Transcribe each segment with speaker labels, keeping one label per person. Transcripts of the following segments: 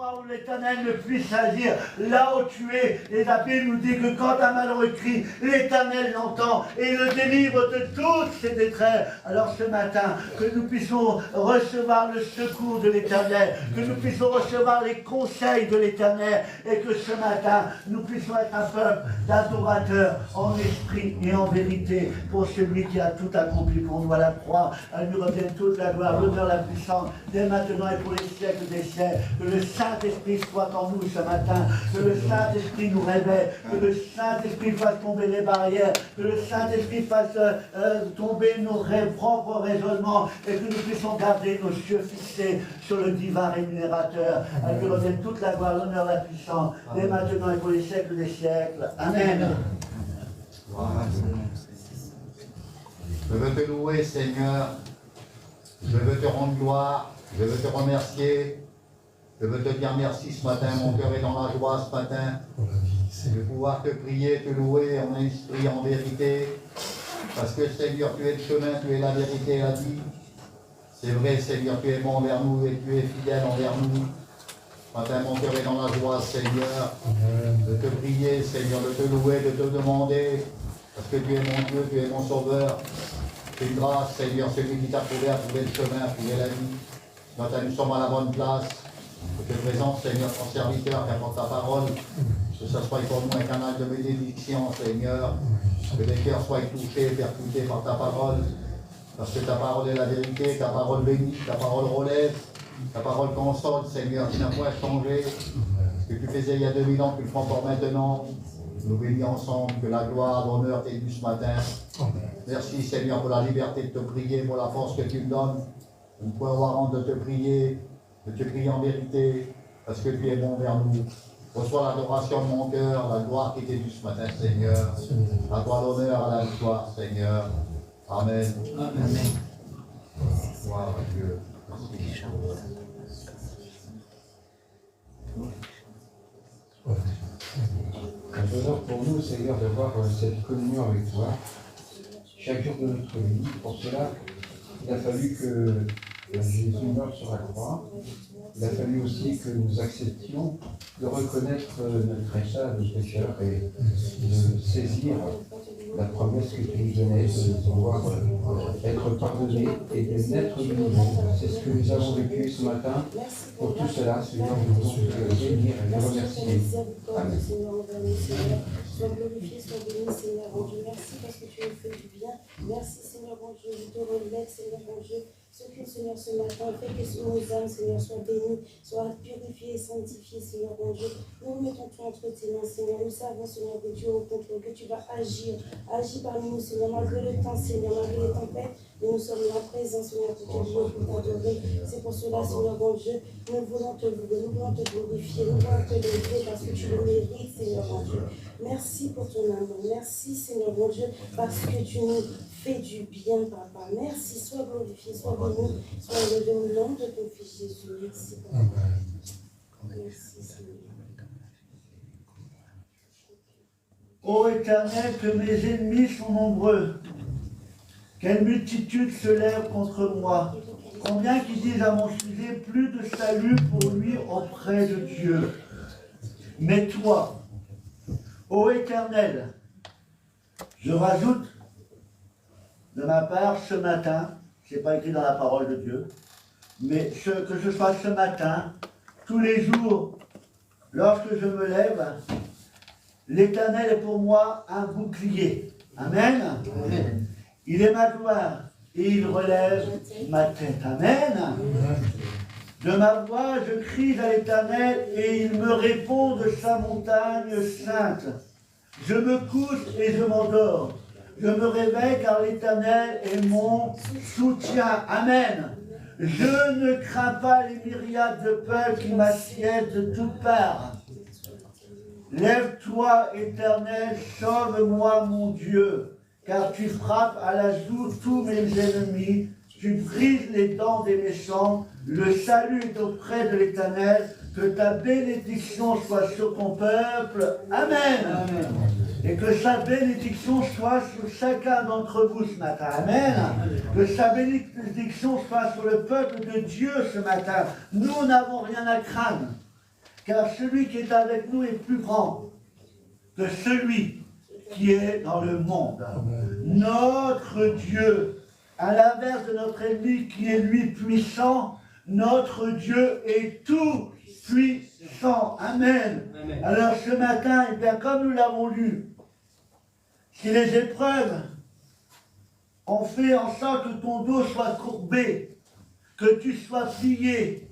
Speaker 1: Où l'Éternel ne puisse agir là où tu es. Et la Bible nous dit que quand un malheureux crie, l'Éternel l'entend et le délivre de toutes ses détresses. Alors ce matin, que nous puissions recevoir le secours de l'Éternel, que nous puissions recevoir les conseils de l'Éternel et que ce matin, nous puissions être un peuple d'adorateurs en esprit et en vérité pour celui qui a tout accompli pour nous à la croix. À lui revienne toute la gloire, l'honneur, la puissance, dès maintenant et pour les siècles des siècles. Que le Saint-Esprit soit en nous ce matin, que le Saint-Esprit nous révèle, que le Saint-Esprit fasse tomber les barrières, que le Saint-Esprit fasse tomber nos propres raisonnements et que nous puissions garder nos yeux fixés sur le divin rémunérateur. À lui revienne toute la gloire, l'honneur, la puissance, dès maintenant et pour les siècles des siècles. Amen.
Speaker 2: Je veux te louer, Seigneur. Je veux te rendre gloire. Je veux te remercier. Je veux te dire merci ce matin. Mon cœur est dans la joie ce matin. De pouvoir te prier, te louer en esprit, en vérité. Parce que, Seigneur, tu es le chemin, tu es la vérité et la vie. C'est vrai, Seigneur, tu es bon envers nous et tu es fidèle envers nous. Ce matin, mon cœur est dans la joie, Seigneur, de te prier, Seigneur, de te louer, de te demander, parce que tu es mon Dieu, tu es mon Sauveur. C'est une grâce, Seigneur, celui qui t'a trouvé a trouvé le chemin, a trouvé la vie. Ce matin, nous sommes à la bonne place. Je te présente, Seigneur, ton serviteur qui apporte ta parole, que ce soit pour nous un canal de bénédiction, Seigneur, que les cœurs soient touchés, percutés par ta parole, parce que ta parole est la vérité, ta parole bénit, ta parole relève, ta parole console, Seigneur, qui n'a point changé. Ce que tu faisais il y a 2000 ans, tu le feras encore maintenant. Nous bénis ensemble, que la gloire, l'honneur t'ait dû ce matin. Merci, Seigneur, pour la liberté de te prier, pour la force que tu me donnes. Nous pouvons avoir honte de te prier en vérité, parce que tu es bon vers nous. Reçois l'adoration de mon cœur, la gloire qui t'est due ce matin, Seigneur. À toi l'honneur, à la victoire, Seigneur. Amen.
Speaker 1: Amen.
Speaker 2: Gloire à Dieu. Merci.
Speaker 3: Un honneur pour nous, Seigneur, d'avoir cette communion avec toi chaque jour de notre vie. Pour cela, il a fallu que Jésus meure sur la croix. Il a fallu aussi que nous acceptions de reconnaître notre état de pécheur et de saisir la promesse que tu nous donnais de pouvoir être pardonné et de naître de nouveau. C'est ce que nous avons vécu ce matin. Pour tout cela, Seigneur, nous voulons te bénir et te remercier. Amen.
Speaker 4: Sois glorifié, sois béni, Seigneur mon Dieu. Merci parce que tu nous fais du bien. Merci, Seigneur mon Dieu. Je te relève, Seigneur mon Dieu. S'occupe, Seigneur, ce matin. Fais que nos âmes, Seigneur, soient bénies, soient purifiées et sanctifiées, Seigneur mon Dieu. Nous mettons tout entre tes mains, Seigneur. Nous savons, Seigneur, que tu es au contrôle, que tu vas agir. Agis parmi nous, Seigneur, malgré le temps, Seigneur, malgré les tempêtes. Mais nous sommes là présents, Seigneur, pour te louer, pour t'adorer. C'est pour cela, Seigneur mon Dieu, nous voulons te louer, nous voulons te glorifier, nous voulons te lever parce que tu le mérites, Seigneur mon Dieu. Merci pour ton amour. Merci, Seigneur mon Dieu, parce que tu nous fais du bien, Papa. Merci, sois glorifié, sois béni, sois élevé au nom de ton Fils Jésus. Merci, Papa. Merci, Seigneur.
Speaker 1: Ô Éternel, que mes ennemis sont nombreux. Quelle multitude se lève contre moi. Combien qui disent à mon sujet plus de salut pour lui auprès de Dieu. Mais toi, ô Éternel, je rajoute de ma part ce matin, ce n'est pas écrit dans la parole de Dieu, mais que ce soit ce matin, tous les jours, lorsque je me lève, l'Éternel est pour moi un bouclier. Amen. Amen. Il est ma gloire et il relève ma tête. Amen. De ma voix, je crie à l'Éternel et il me répond de sa montagne sainte. Je me couche et je m'endors. Je me réveille car l'Éternel est mon soutien. Amen. Je ne crains pas les myriades de peurs qui m'assiègent de toutes parts. Lève-toi, Éternel, sauve-moi, mon Dieu, car tu frappes à la joue tous mes ennemis, tu brises les dents des méchants, le salut est auprès de l'Éternel, que ta bénédiction soit sur ton peuple. Amen. Amen. Et que sa bénédiction soit sur chacun d'entre vous ce matin. Amen. Que sa bénédiction soit sur le peuple de Dieu ce matin. Nous n'avons rien à craindre. car celui qui est avec nous est plus grand que celui qui est dans le monde. Notre Dieu, à l'inverse de notre ennemi qui est lui puissant, notre Dieu est tout puissant. Amen.
Speaker 5: Amen.
Speaker 1: Alors ce matin, eh bien, comme nous l'avons lu, si les épreuves ont fait en sorte que ton dos soit courbé, que tu sois plié,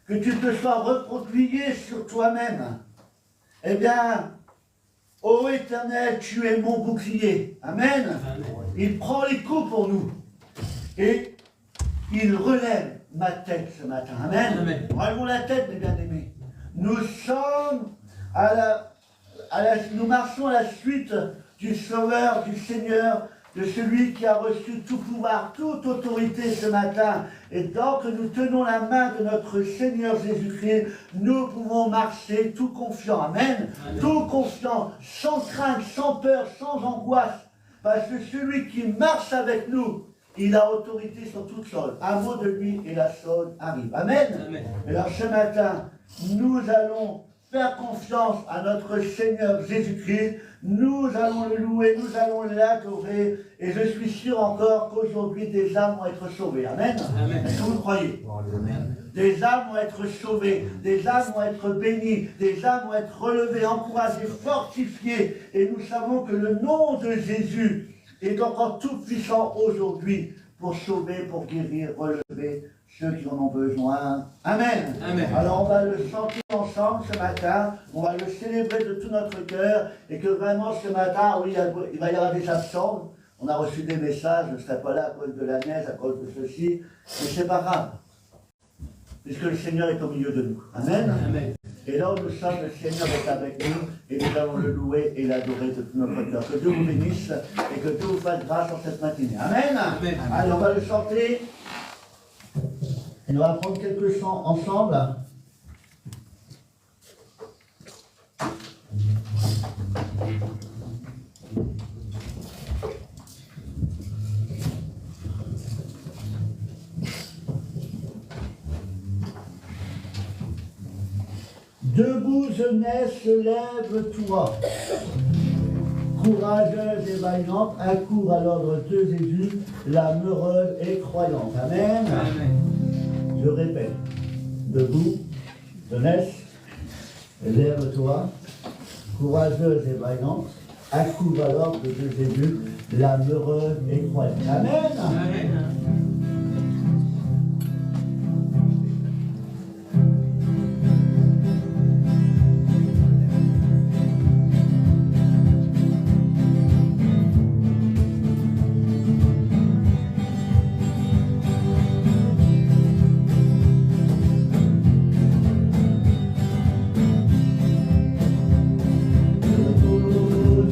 Speaker 1: que tu te sois replié sur toi-même, eh bien, ô Éternel, tu es mon bouclier. Amen.
Speaker 5: Amen.
Speaker 1: Il prend les coups pour nous. Et il relève ma tête ce matin. Amen.
Speaker 5: Amen.
Speaker 1: Relevons la tête, mes bien-aimés. Nous sommes nous marchons à la suite du Sauveur, du Seigneur, de celui qui a reçu tout pouvoir, toute autorité ce matin. Et tant que nous tenons la main de notre Seigneur Jésus-Christ, nous pouvons marcher tout confiants. Amen.
Speaker 5: Amen.
Speaker 1: Tout confiants, sans crainte, sans peur, sans angoisse. Parce que celui qui marche avec nous, il a autorité sur toute chose. Un mot de lui et la chose arrive. Amen.
Speaker 5: Amen.
Speaker 1: Et alors ce matin, nous allons faire confiance à notre Seigneur Jésus-Christ. Nous allons le louer, nous allons l'adorer. Et je suis sûr encore qu'aujourd'hui, des âmes vont être sauvées. Amen.
Speaker 5: Amen.
Speaker 1: Est-ce que vous le croyez?
Speaker 5: Amen.
Speaker 1: Des âmes vont être sauvées, des âmes vont être bénies, des âmes vont être relevées, encouragées, fortifiées. Et nous savons que le nom de Jésus est encore tout puissant aujourd'hui pour sauver, pour guérir, relever ceux qui en ont besoin. Amen.
Speaker 5: Amen.
Speaker 1: Alors on va le chanter ensemble ce matin, on va le célébrer de tout notre cœur, et que vraiment ce matin, oui, il va y avoir des absents. On a reçu des messages, je ne serai pas là à cause de la neige, à cause de ceci, mais c'est pas grave, puisque le Seigneur est au milieu de nous. Amen.
Speaker 5: Amen.
Speaker 1: Et là où nous sommes, le Seigneur est avec nous, et nous allons le louer et l'adorer de tout notre cœur. Que Dieu vous bénisse, et que Dieu vous fasse grâce en cette matinée. Amen.
Speaker 5: Amen.
Speaker 1: Allez, on va le chanter. Et on va prendre quelques chants ensemble. Debout, jeunesse, lève-toi. Courageuse et vaillante, accours à l'ordre de Jésus, l'âme heureuse et croyante. Amen.
Speaker 5: Amen.
Speaker 1: Je répète. Debout, jeunesse, lève-toi. Courageuse et vaillante, accours à l'ordre de Jésus, l'âme heureuse et croyante. Amen.
Speaker 5: Amen.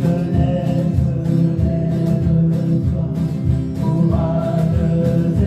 Speaker 1: Jeunesse, lève-toi. Courageuse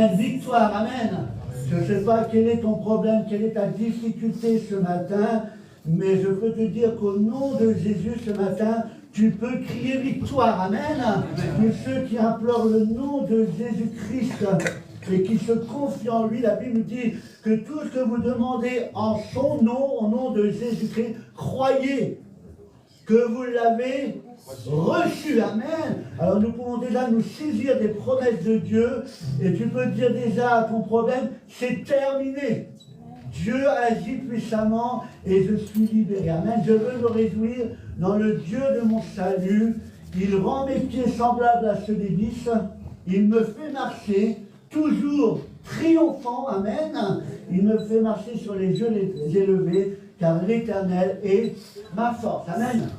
Speaker 1: Amen. Victoire. Amen. Je ne sais pas quel est ton problème, quelle est ta difficulté ce matin, mais je peux te dire qu'au nom de Jésus ce matin, tu peux crier victoire. Amen. Tous ceux qui implorent le nom de Jésus-Christ et qui se confient en lui, la Bible nous dit que tout ce que vous demandez en son nom, au nom de Jésus-Christ, croyez que vous l'avez reçu. Amen. Alors nous pouvons déjà nous saisir des promesses de Dieu et tu peux dire déjà à ton problème, c'est terminé. Dieu agit puissamment et je suis libéré. Amen. Je veux me réjouir dans le Dieu de mon salut. Il rend mes pieds semblables à ceux des lys. Il me fait marcher toujours triomphant. Amen. Il me fait marcher sur les yeux élevés car l'Éternel est ma force. Amen.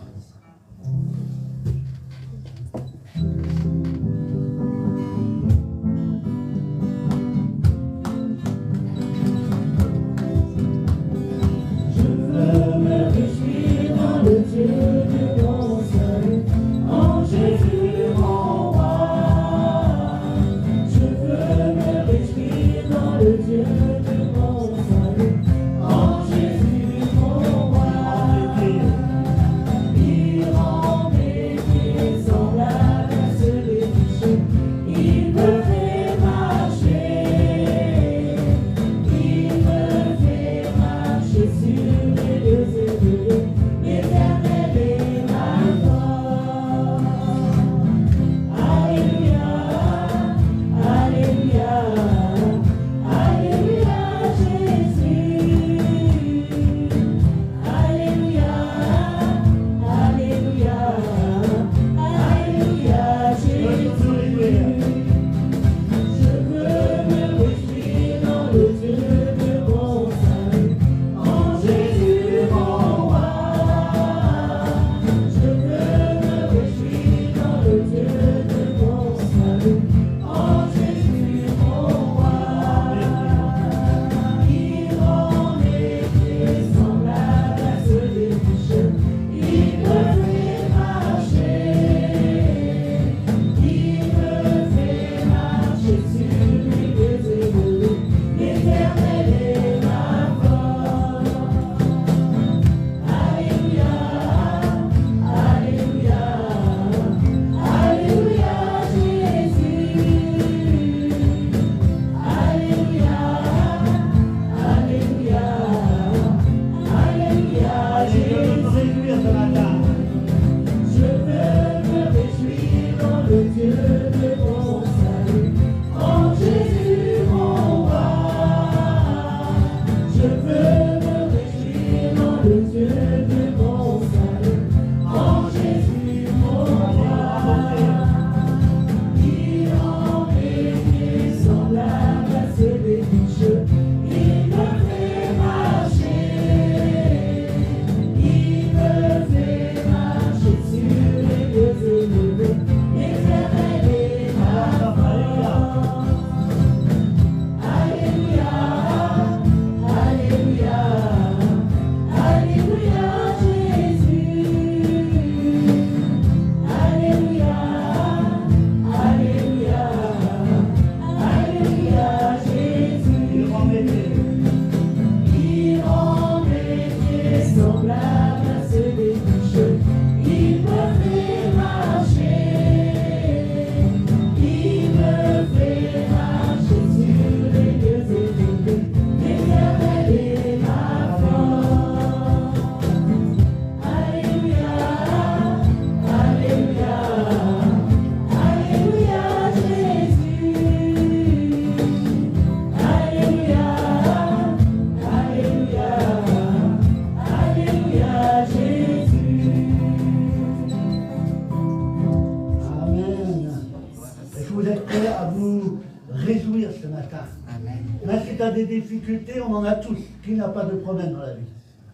Speaker 1: Des difficultés, on en a tous. Qui n'a pas de problème dans la vie?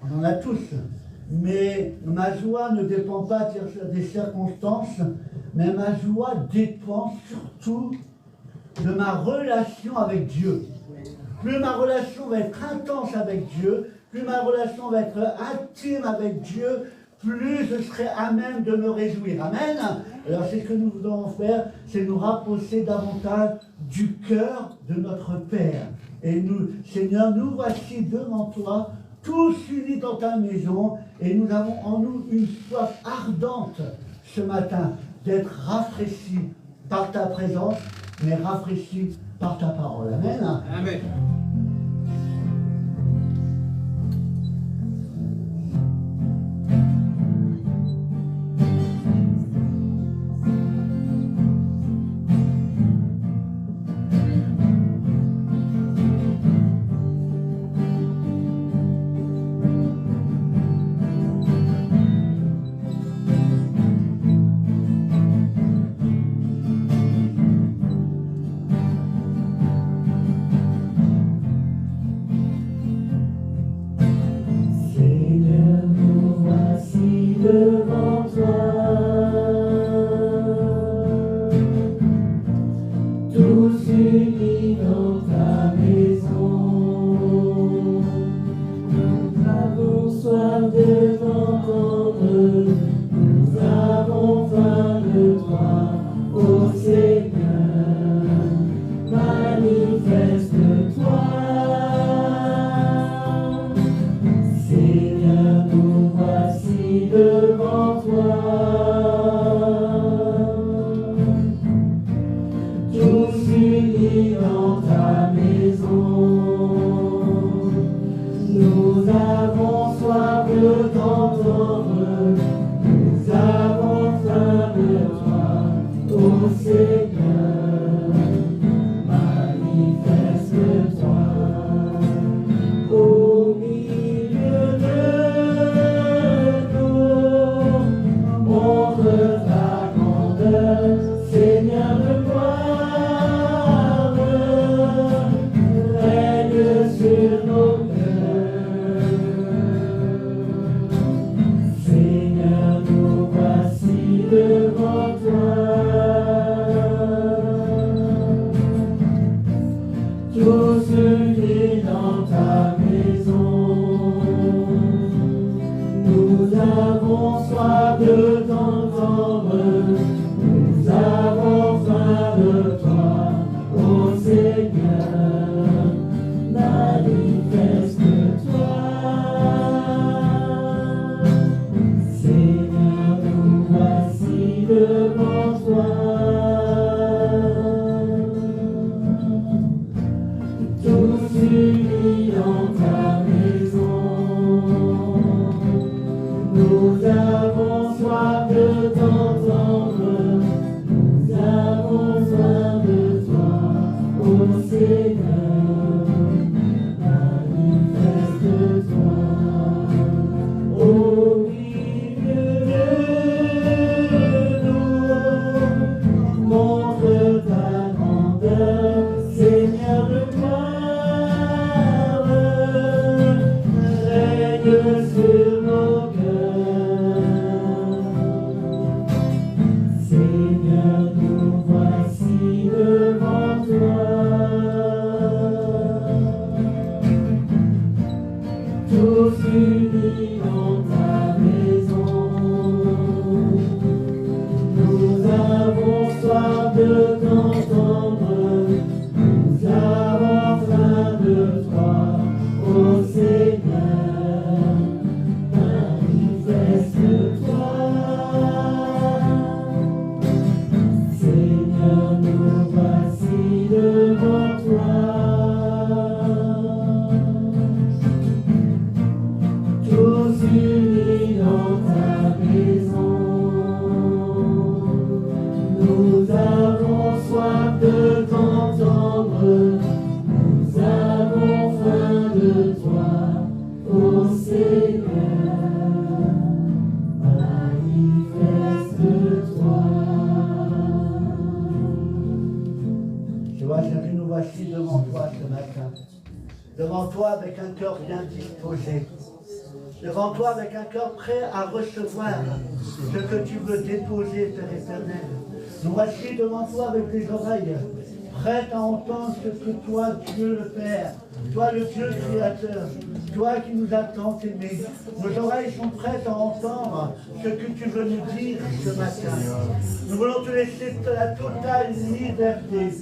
Speaker 1: On en a tous. Mais ma joie ne dépend pas des circonstances, mais ma joie dépend surtout de ma relation avec Dieu. Plus ma relation va être intense avec Dieu, plus ma relation va être intime avec Dieu, plus je serai à même de me réjouir. Amen. Alors c'est ce que nous voulons faire, c'est nous rapprocher davantage du cœur de notre Père. Et nous, Seigneur, nous voici devant toi, tous unis dans ta maison, et nous avons en nous une soif ardente ce matin d'être rafraîchis par ta présence, mais rafraîchis par ta parole. Amen.
Speaker 5: Amen.
Speaker 1: Avec un cœur bien disposé, devant toi avec un cœur prêt à recevoir ce que tu veux déposer, Père éternel. Nous voici devant toi avec les oreilles prêtes à entendre ce que toi, Dieu le Père, toi le Dieu créateur, toi qui nous as tant aimés, nos oreilles sont prêtes à entendre ce que tu veux nous dire ce matin. Nous voulons te laisser la totale liberté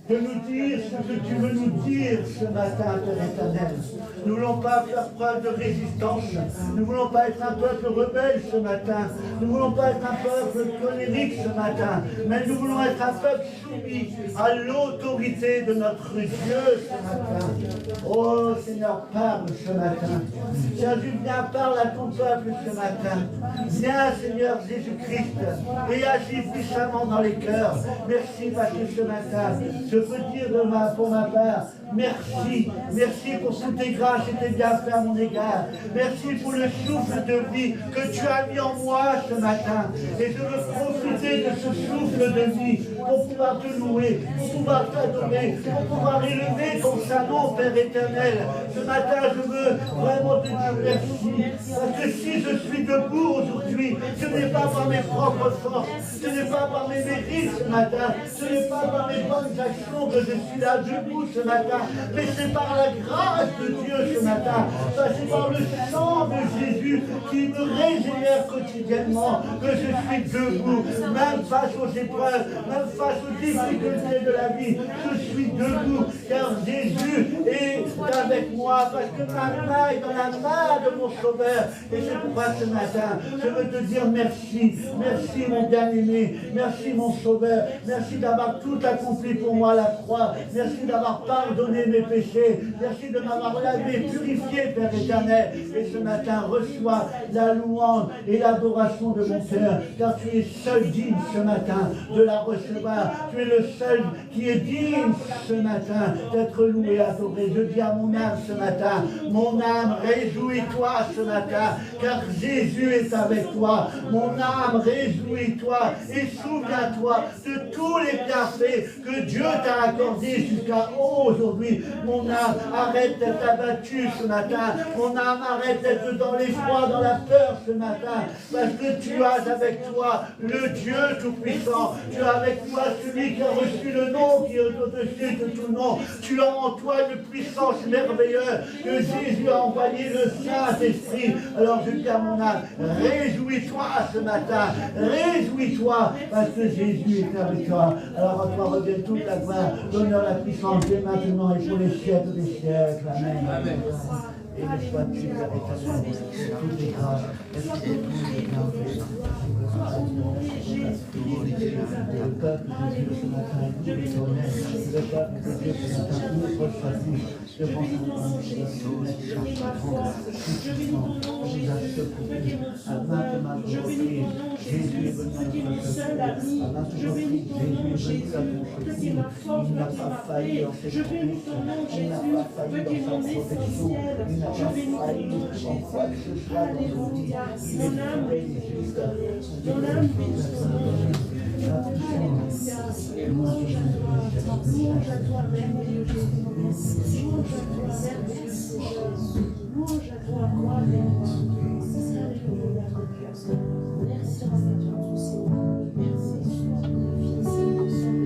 Speaker 1: de nous dire ce que tu veux nous dire ce matin, Père éternel. Nous ne voulons pas faire preuve de résistance. Nous ne voulons pas être un peuple rebelle ce matin. Nous ne voulons pas être un peuple colérique ce matin. Mais nous voulons être un peuple soumis à l'autorité de notre Dieu ce matin. Oh Seigneur, parle ce matin. Jésus, viens, parle à ton peuple ce matin. Viens, Seigneur Jésus-Christ, et agis puissamment dans les cœurs. Merci parce que ce matin, je peux dire pour ma part, merci. Merci pour toutes tes grâces et tes bienfaits à mon égard. Merci pour le souffle de vie que tu as mis en moi ce matin. Et je veux profiter de ce souffle de vie pour pouvoir te louer, pour pouvoir t'adorer, pour pouvoir élever ton Saint-Nom, Père éternel. Ce matin, je veux vraiment te dire merci. Parce que si je suis debout aujourd'hui, ce n'est pas par mes propres forces, ce n'est pas par mes mérites ce matin, ce n'est pas par mes bonnes actions que je suis là debout ce matin, mais c'est par la grâce de Dieu ce matin. C'est par le sang de Jésus qui me régénère quotidiennement que je suis debout, même face aux épreuves, même face aux difficultés de la vie. Je suis debout car Jésus est avec moi, parce que ma main est dans la main de mon Sauveur. Et c'est pourquoi ce matin, je veux te dire merci. Merci mon bien-aimé, merci mon Sauveur, merci d'avoir tout accompli pour moi à la croix, merci d'avoir pardonné mes péchés, merci de m'avoir lavé, purifié, Père éternel. Et ce matin, reçois la louange et l'adoration de mon cœur, car tu es seul digne ce matin de la recevoir. Tu es le seul qui est digne ce matin d'être loué et adoré. Je dis à mon âme ce matin, mon âme, réjouis-toi ce matin, car Jésus est avec toi. Mon âme, réjouis-toi et souviens-toi de tous les bienfaits que Dieu t'a accordés jusqu'à aujourd'hui. Mon âme, arrête d'être abattue ce matin. Mon âme, arrête d'être dans l'effroi, dans la peur ce matin, parce que tu as avec toi le Dieu Tout-Puissant. Tu as avec toi celui qui a reçu le nom qui est au-dessus de tout nom. Tu as en toi une puissance merveilleuse que Jésus a envoyé le Saint-Esprit. Alors je dis à mon âme, réjouis-toi ce matin, réjouis-toi parce que Jésus est avec toi. Alors à toi revient toute la gloire, l'honneur, la puissance dès maintenant et pour les siècles des siècles. Amen. Amen. Et le sois-tu avec toutes les grâces, et tous les bienfaits. Le peuple de Dieu ce matin est tout étonnel. Le peuple de Dieu ce matin ouvre sa bouche devant son nous a secourus à maintes reprises. Jésus est venu à notre secours. À maintes reprises, Jésus est venu à ton secours. Il n'a pas failli dans ses promesses. Il n'a pas failli dans sa protection. Il n'a pas failli en quoi que ce soit dans nos vies. Il est fidèle et juste.
Speaker 5: Ton âme louange à toi, merveilleux Jésus. Louange à toi, merveilleux Jésus. Louange à toi, roi des rois. Alléluia. Merci, Seigneur, tout Seigneur. Merci, Seigneur, de la vie, Seigneur, merci, Jésus.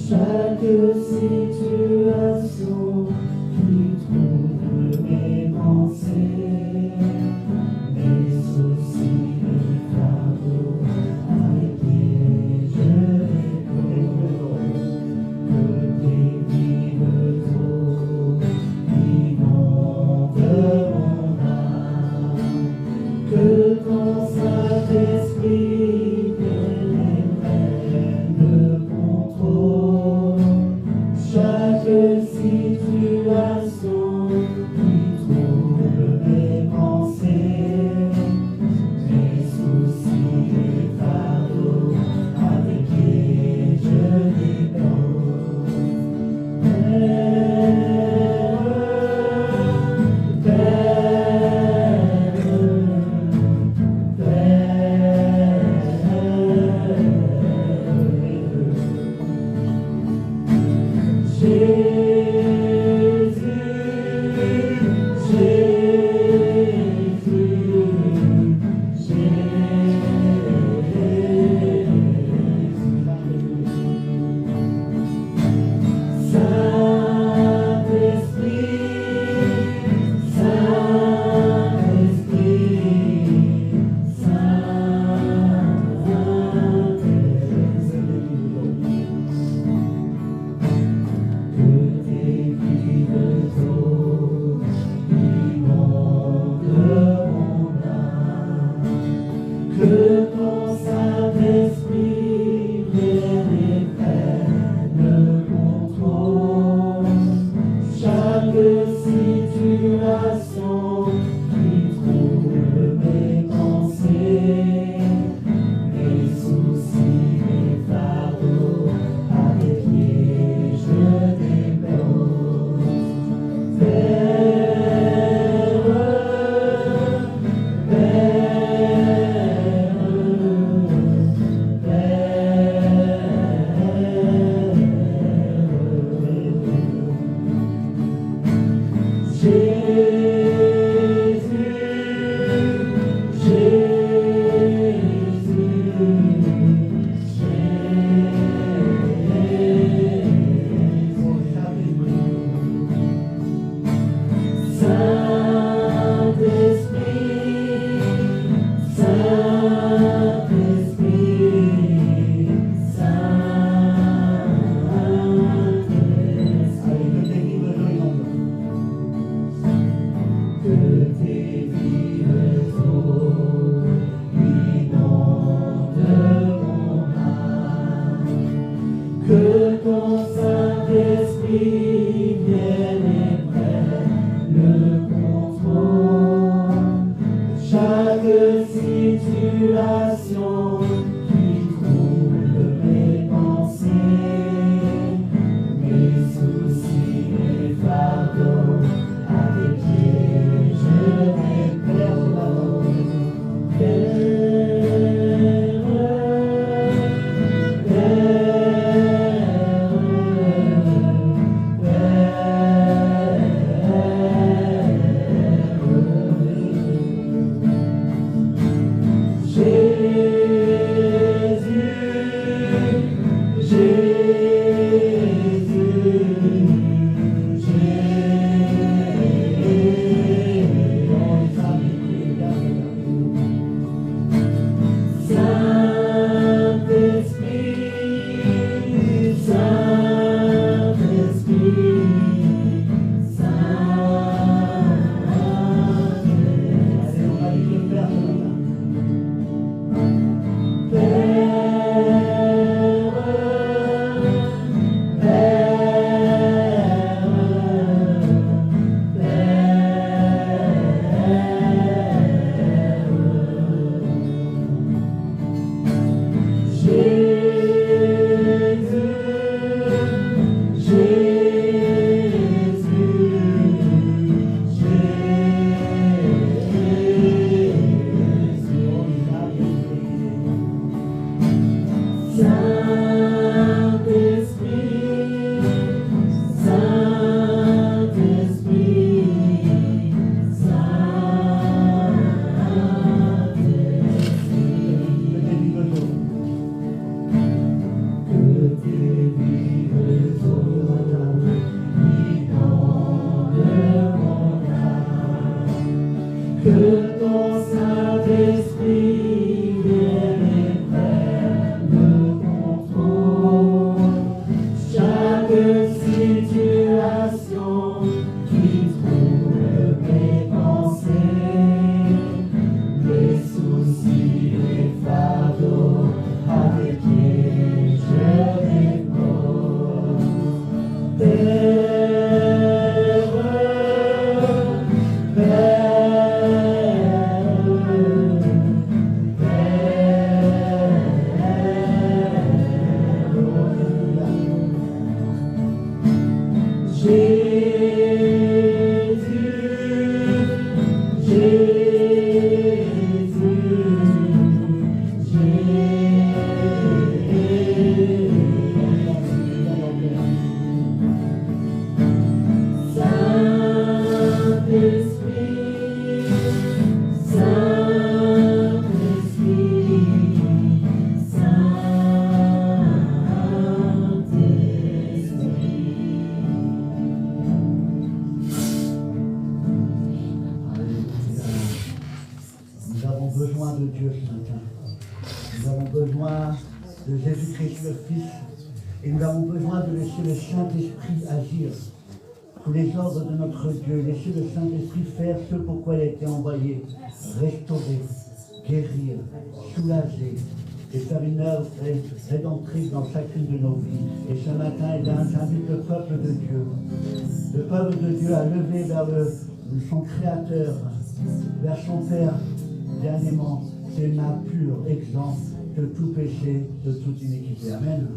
Speaker 6: Chaque situation
Speaker 1: Dieu ce matin. Nous avons besoin de Jésus-Christ le Fils et nous avons besoin de laisser le Saint-Esprit agir sous les ordres de notre Dieu. Laisser le Saint-Esprit faire ce pourquoi il a été envoyé, restaurer, guérir, soulager et faire une œuvre rédemptrice dans chacune de nos vies. Et ce matin, j'invite le peuple de Dieu à lever vers son Créateur, vers son Père bien-aimant, ses mains pures, exemptes de tout péché, de toute iniquité. Amen.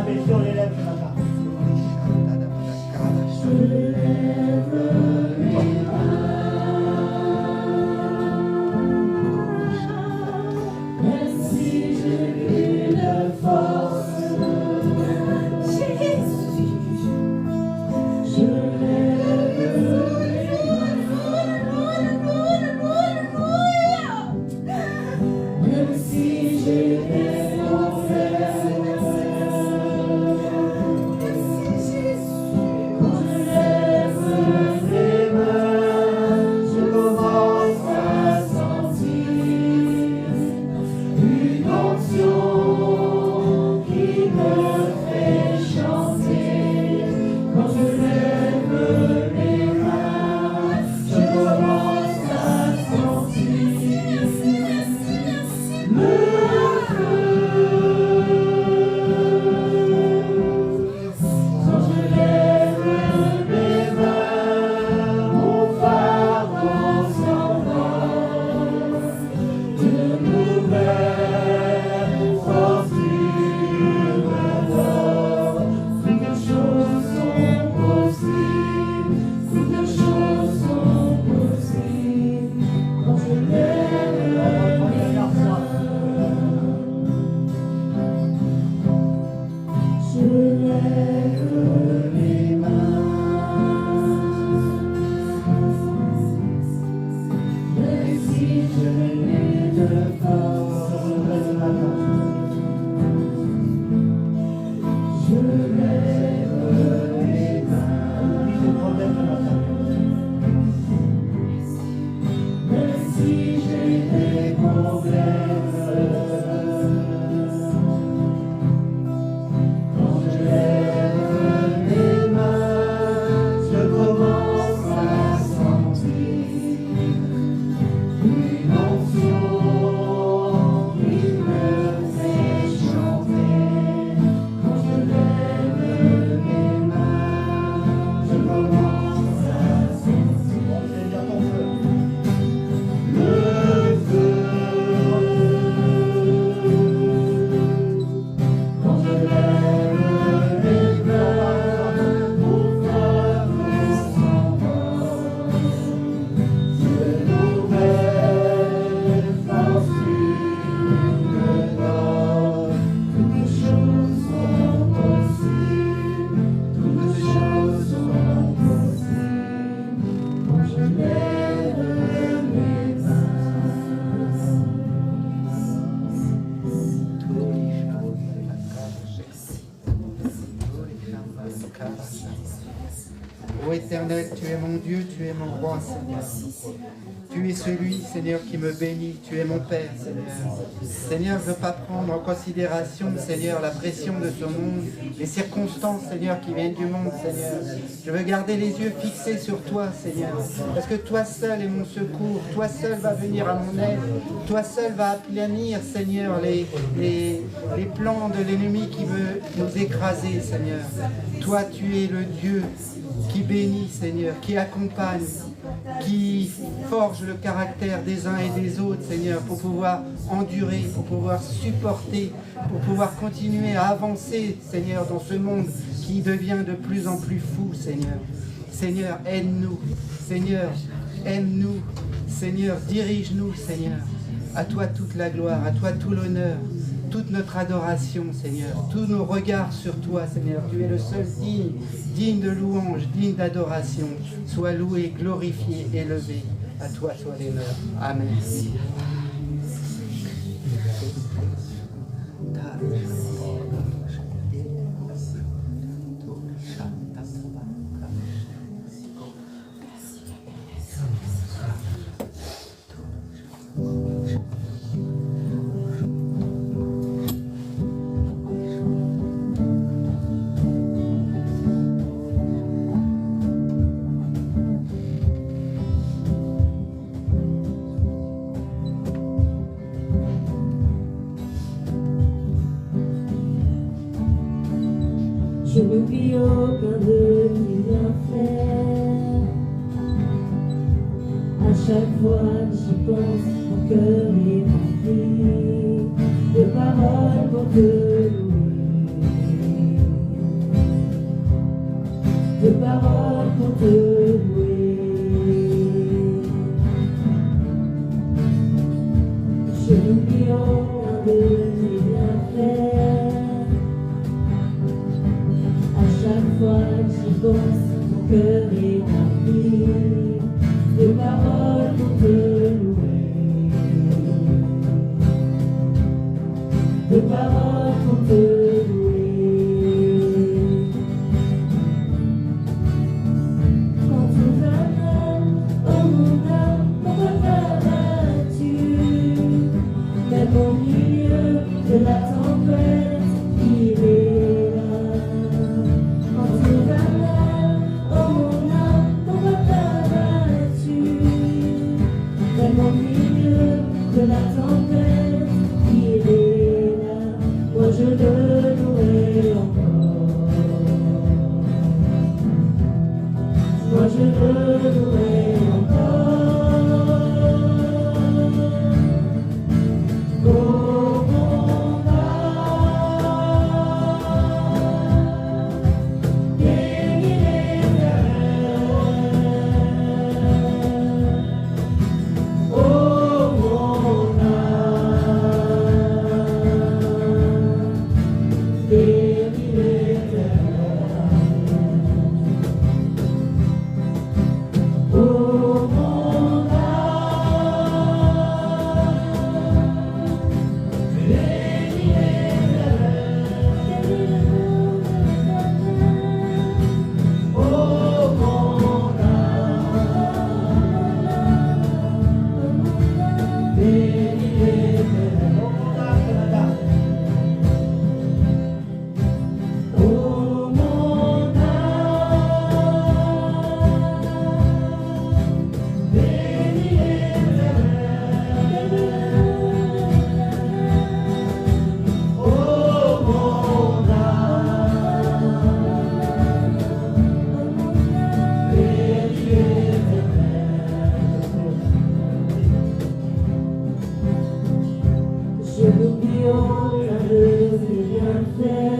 Speaker 1: baisser, on les lève ce matin.
Speaker 6: Ô Éternel, tu es mon Dieu, tu es mon roi, Seigneur. Tu es celui, Seigneur, qui me bénit. Tu es mon Père, Seigneur. Seigneur, je ne veux pas prendre en considération, Seigneur, la pression de ce monde, les circonstances, Seigneur, qui viennent du monde, Seigneur. Je veux garder les yeux fixés sur toi, Seigneur. Parce que toi seul est mon secours. Toi seul va venir à mon aide. Toi seul va aplanir, Seigneur, les plans de l'ennemi qui veut nous écraser, Seigneur. Toi, tu es le Dieu qui bénit, Seigneur, qui accompagne, qui forge le caractère des uns et des autres, Seigneur, pour pouvoir endurer, pour pouvoir supporter, pour pouvoir continuer à avancer, Seigneur, dans ce monde qui devient de plus en plus fou, Seigneur. Seigneur, aide-nous. Seigneur, aime-nous. Seigneur, dirige-nous, Seigneur. À toi toute la gloire, à toi tout l'honneur, toute notre adoration, Seigneur, tous nos regards sur toi, Seigneur. Tu es le seul digne de louange, digne d'adoration. Sois loué, glorifié, élevé. À toi soit l'honneur. Amen.
Speaker 7: Je n'oublie aucun de tes bienfaits. À chaque fois que j'y pense, mon cœur est rempli de paroles pour te louer. fois que j'y pense, mon cœur est rempli de paroles pour te louer, de paroles pour te louer. Quand tout va mal, oh mon âme, pourquoi t'as-tu, même au milieu de la tempête, il est là. Quand tout va mal, oh mon âme, pourquoi t'as-tu, même au milieu de la tempête, il est là. Moi je le louerai encore, moi je le louerai encore. Oh mon âme, bénis l'Éternel. Oh mon âme, bénis l'Éternel. Oh mon âme, bénis l'Éternel. Oh mon âme, bénis l'Éternel. Oh mon âme, bénis l'Éternel. Oh mon âme, bénis l'Éternel. Je n'oublie aucun de ses bienfaits.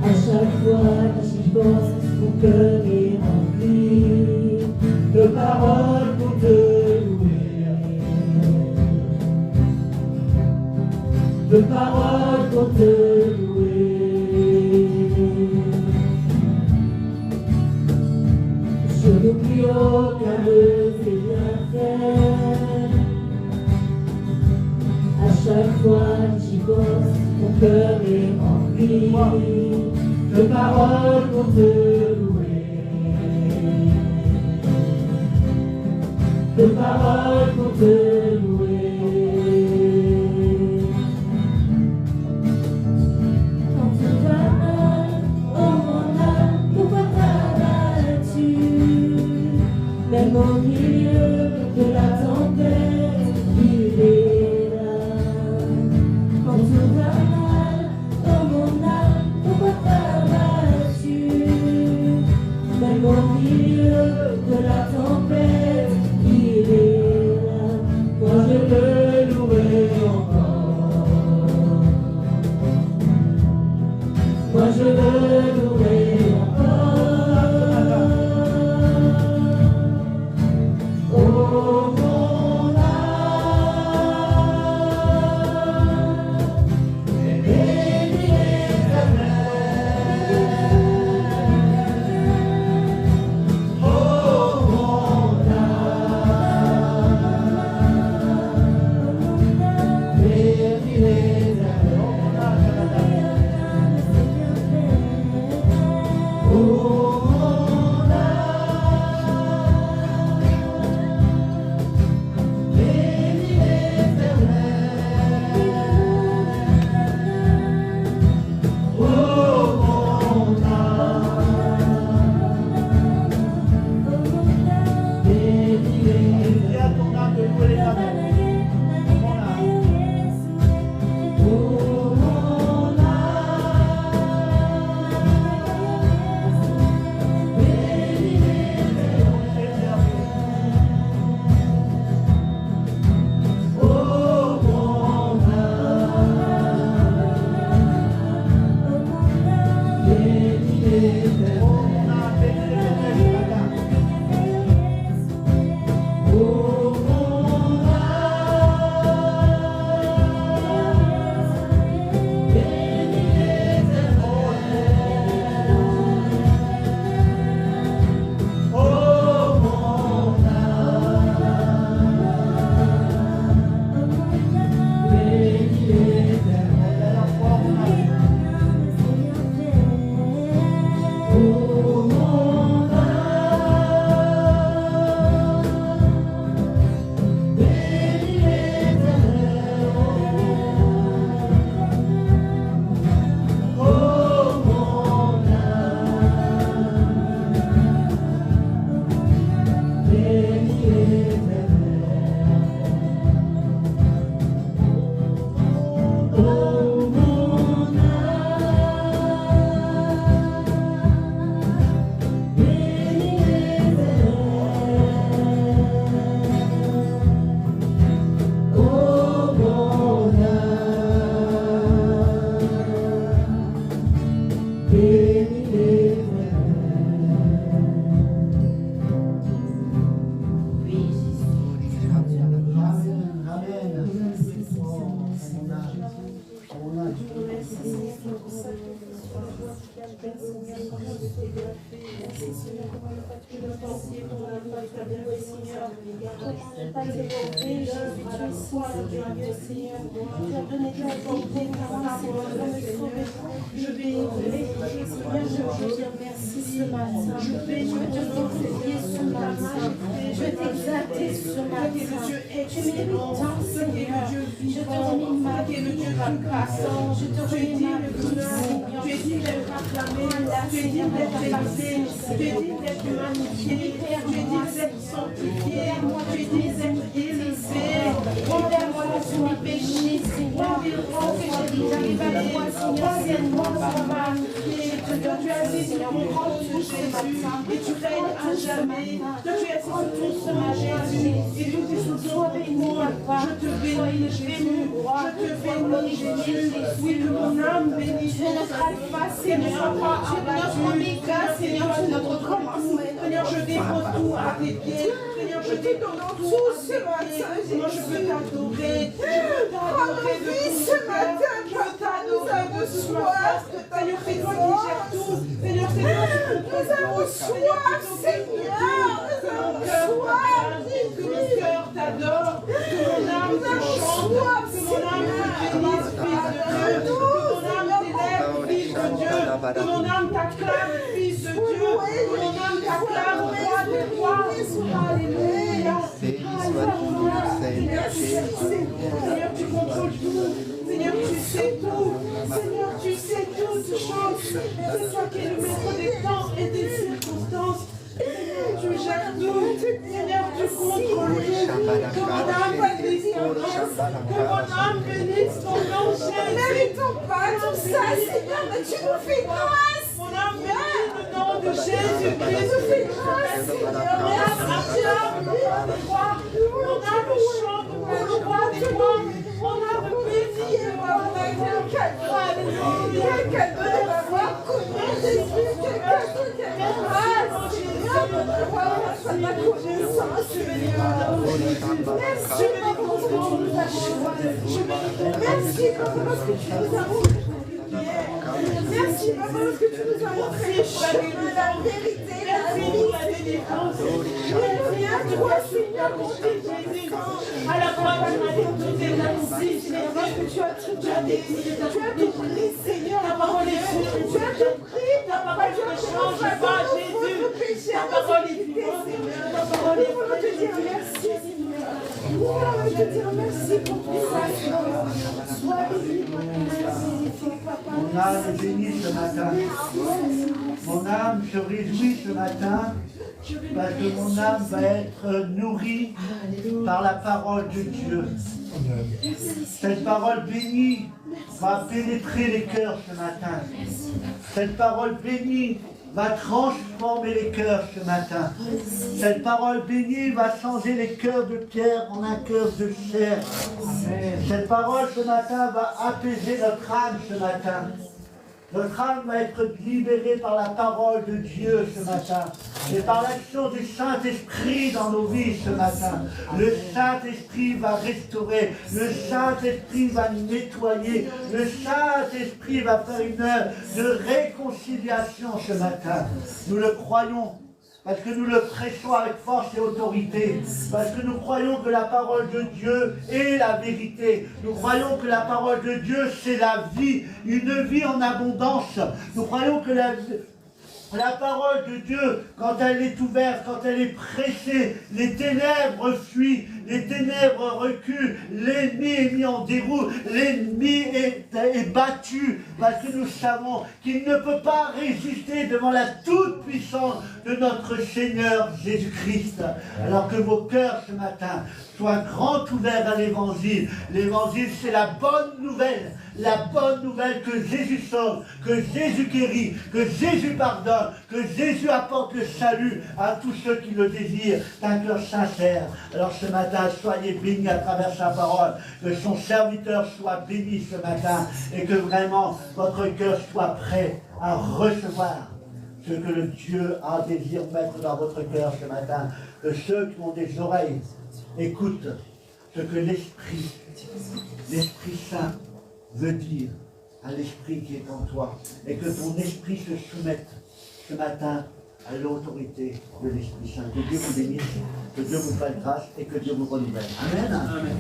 Speaker 7: À chaque fois que j'y pense, mon cœur est rempli de paroles pour te louer, de paroles pour te louer. Je n'oublie aucun de ses bienfaits. À chaque fois que j'y pense, mon cœur est rempli de paroles pour te louer, de paroles pour te louer. Quand tout va mal, oh mon âme, pourquoi t'as-tu, même au milieu de la tempête, il est là. Quand tout va mal, oh mon âme, pourquoi t'as-tu, même au milieu de la tempête, il est là. Moi je le louerai encore, moi je le louerai encore. Oh mon âme,
Speaker 4: Seigneur, pour tout sacrifice sur la voie du calvaire, Seigneur, comment de tes bienfaits. Merci, Seigneur, comment ne pas te remercier, comment ne pas t'adorer, Seigneur. Comment ne pas t'élever, Jésus, tu es si merveilleux, Seigneur. Tu as donné ta bonté, Seigneur, pour me sauver. Je bénis, Seigneur, je veux dire merci ce matin. Je veux te glorifier ce matin. Je veux t'exalter ce matin. Tu mérites tant, Seigneur. Je te remets ma vie, ma grâce. Je te remets ma vie, Seigneur. Tu es digne d'être acclamé, tu es digne d'être élevé, tu es digne d'être magnifié, tu es digne d'être sanctifié, tu es digne d'être élevé. Pardonne-moi de mes péchés, Seigneur. Que j'arrive à toi, Seigneur, anciennement, ça m'a magnifié. Tu as dit, Seigneur, mon grand Jésus, et tu règnes à jamais. Tu es assis sur ton trône, Jésus, et tu dis sous toi avec moi. Je te bénis, Jésus, je te bénis, Jésus. Oui, que mon âme bénisse. Tu es notre alpha, Seigneur. Tu es notre oméga, Seigneur. Tu es notre commencement. Seigneur, je dépose tout à tes pieds. Seigneur, je te donne tout ce matin. Seigneur, je veux t'adorer. Je veux t'adorer de tout ce matin. Je veux t'adorer de ce matin. Seigneur, c'est toi qui gères tout. Seigneur, c'est toi qui contrôle tout. Seigneur, que mon cœur t'adore. Que mon âme te chante. Que mon âme te bénisse, fils de Dieu. Que mon âme t'élève, fils de Dieu. Que mon âme t'acclame, fils de Dieu. Que mon âme t'acclame, roi des rois. Alléluia. Seigneur, Seigneur, tu contrôles tout. Seigneur, tu sais tout. Seigneur, tu sais tout. Tu chantes. C'est toi qui es le maître des temps et des circonstances. Seigneur, tu gères tout. Seigneur, tu contrôles tout. Que mon âme bénisse ton nom. Que mon âme bénisse ton nom, Jésus. Ne méritons pas tout ça, Seigneur, mais tu nous fais grâce. Mon âme bénit le nom de Jésus-Christ. Tu nous fais grâce, Seigneur. Mon âme acclame le roi des rois. Mon âme chante pour le roi des rois. Mon âme bénit le roi des rois. Alléluia. Quelqu'un doit l'avoir connu, Jésus. Quelqu'un doit l'avoir grâce, Seigneur. Ça m'a connaissance, Seigneur. Merci pour ce que tu nous as choisi. Merci pour ce que tu nous as montré. Merci pour ce que tu nous as montré. La vérité, la délivrance. Alléluia, toi, Seigneur, mon Jésus. À la croix, tu m'as déposé la musique, Seigneur, que tu as tout pris, Seigneur. Ta parole est pure. Tu as tout pris. Ta parole ne change pas, Jésus. Ta parole est pure, Seigneur. Ta parole est pure. Je te dire merci, Seigneur. Je te dire merci pour tout ça, Seigneur. Sois béni, Papa.
Speaker 1: Mon âme est bénie ce matin. Mon âme se réjouit ce matin parce que mon âme va être nourrie par la parole de Dieu. Cette parole bénie va pénétrer les cœurs ce matin. Cette parole bénie va transformer les cœurs ce matin. Cette parole bénie va changer les cœurs de pierre en un cœur de chair. Cette parole ce matin va apaiser notre âme ce matin. Notre âme va être libérée par la parole de Dieu ce matin et par l'action du Saint-Esprit dans nos vies ce matin. Le Saint-Esprit va restaurer, le Saint-Esprit va nettoyer, le Saint-Esprit va faire une œuvre de réconciliation ce matin. Nous le croyons. Parce que nous le prêchons avec force et autorité. Parce que nous croyons que la parole de Dieu est la vérité. Nous croyons que la parole de Dieu, c'est la vie. Une vie en abondance. Nous croyons que la parole de Dieu, quand elle est ouverte, quand elle est prêchée, les ténèbres fuient, les ténèbres reculent, l'ennemi est mis en déroute, l'ennemi est battu, parce que nous savons qu'il ne peut pas résister devant la toute-puissance de notre Seigneur Jésus-Christ. Alors que vos cœurs ce matin soient grand ouverts à l'évangile. L'évangile, c'est la bonne nouvelle. La bonne nouvelle que Jésus sauve, que Jésus guérit, que Jésus pardonne, que Jésus apporte le salut à tous ceux qui le désirent d'un cœur sincère. Alors ce matin, soyez bénis à travers sa parole, que son serviteur soit béni ce matin et que vraiment votre cœur soit prêt à recevoir ce que le Dieu a désir mettre dans votre cœur ce matin. Que ceux qui ont des oreilles écoutent ce que l'Esprit Saint veut dire à l'esprit qui est en toi et que ton esprit se soumette ce matin à l'autorité de l'Esprit Saint. Que Dieu vous bénisse, que Dieu vous fasse grâce et que Dieu vous renouvelle. Amen. Amen.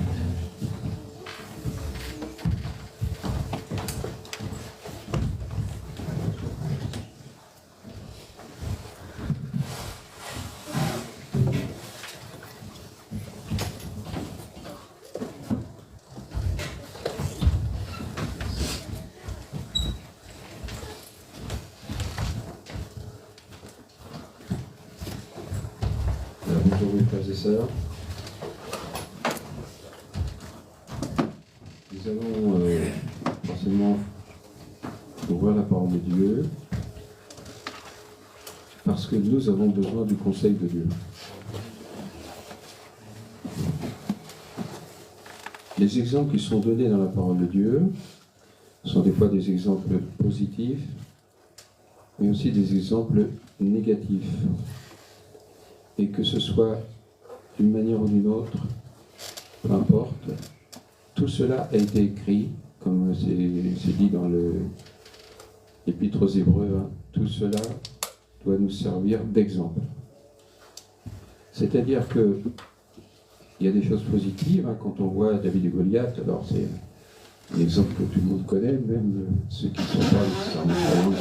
Speaker 8: Bonjour mes frères et sœurs. Nous allons forcément ouvrir la parole de Dieu parce que nous avons besoin du conseil de Dieu. Les exemples qui sont donnés dans la parole de Dieu sont des fois des exemples positifs, mais aussi des exemples négatifs. Et que ce soit d'une manière ou d'une autre, peu importe, tout cela a été écrit, comme c'est dit dans l'Épître aux Hébreux, hein, tout cela doit nous servir d'exemple. C'est-à-dire que il y a des choses positives, hein, quand on voit David et Goliath, alors c'est un exemple que tout le monde connaît, même ceux qui ne sont pas nécessairement croyants.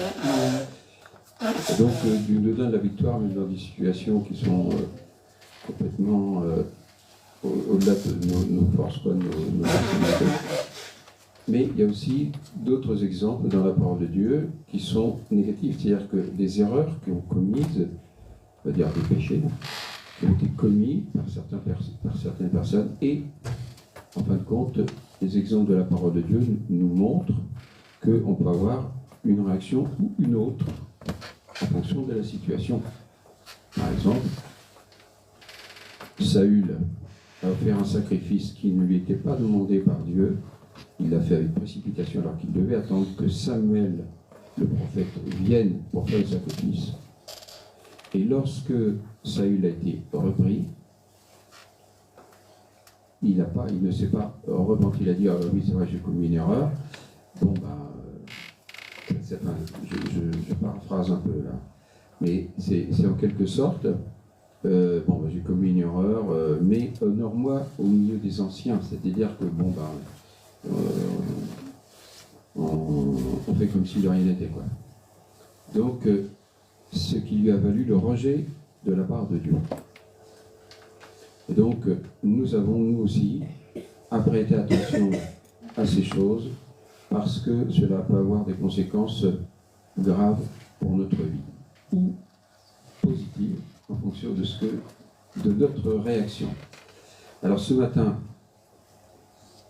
Speaker 8: Et donc, Dieu nous donne la victoire, même dans des situations qui sont complètement au-delà de nos forces, quoi, nos possibilités. Mais il y a aussi d'autres exemples dans la parole de Dieu qui sont négatifs, c'est-à-dire que des erreurs qui ont commises, on va dire des péchés, qui ont été commis par certaines personnes, et en fin de compte, les exemples de la parole de Dieu nous montrent qu'on peut avoir une réaction ou une autre en fonction de la situation. Par exemple, Saül a offert un sacrifice qui ne lui était pas demandé par Dieu. Il l'a fait avec précipitation alors qu'il devait attendre que Samuel, le prophète, vienne pour faire le sacrifice. Et lorsque Saül a été repris, il ne s'est pas repenti. Il a dit, ah oui, c'est vrai, j'ai commis une erreur. Bon, je paraphrase un peu là. Mais c'est en quelque sorte, j'ai commis une erreur, mais honore-moi au milieu des anciens. C'est-à-dire que, on fait comme si de rien n'était, quoi. Donc, ce qui lui a valu le rejet de la part de Dieu. Et donc, nous avons, nous aussi, à prêter attention à ces choses, parce que cela peut avoir des conséquences graves pour notre vie, ou positives, en fonction de notre réaction. Alors, ce matin,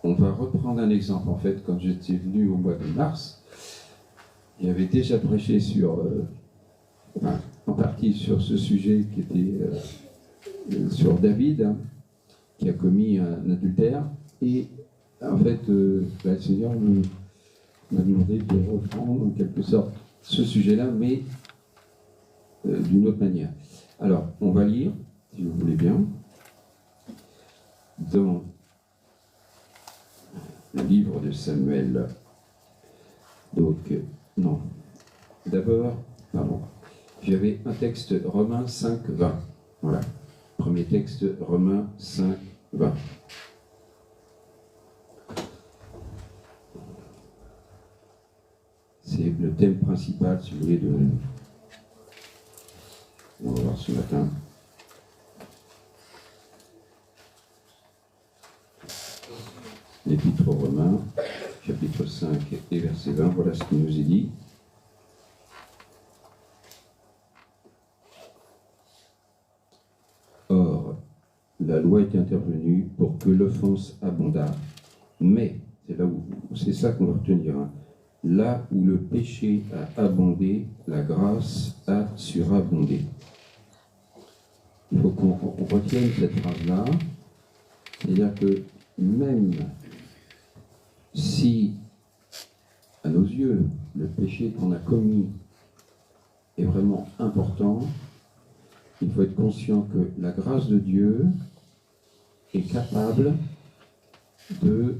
Speaker 8: on va reprendre un exemple. En fait, quand j'étais venu au mois de mars, j'avais déjà prêché en partie sur ce sujet qui était sur David, hein, qui a commis un adultère. Et en fait, le Seigneur m'a demandé de reprendre en quelque sorte ce sujet-là, mais d'une autre manière. Alors, on va lire, si vous voulez bien, dans le livre de Samuel. Donc, non. D'abord, pardon. J'avais un texte, Romains 5, 20. Voilà. Premier texte, Romains 5, 20. C'est le thème principal, si vous voulez, on va voir ce matin. L'Épître aux Romains, chapitre 5 et verset 20, voilà ce qu'il nous est dit. Or, la loi est intervenue pour que l'offense abondât, mais, c'est ça qu'on va retenir, hein, là où le péché a abondé, la grâce a surabondé. Il faut qu'on retienne cette phrase-là, c'est-à-dire que même si, à nos yeux, le péché qu'on a commis est vraiment important, il faut être conscient que la grâce de Dieu est capable de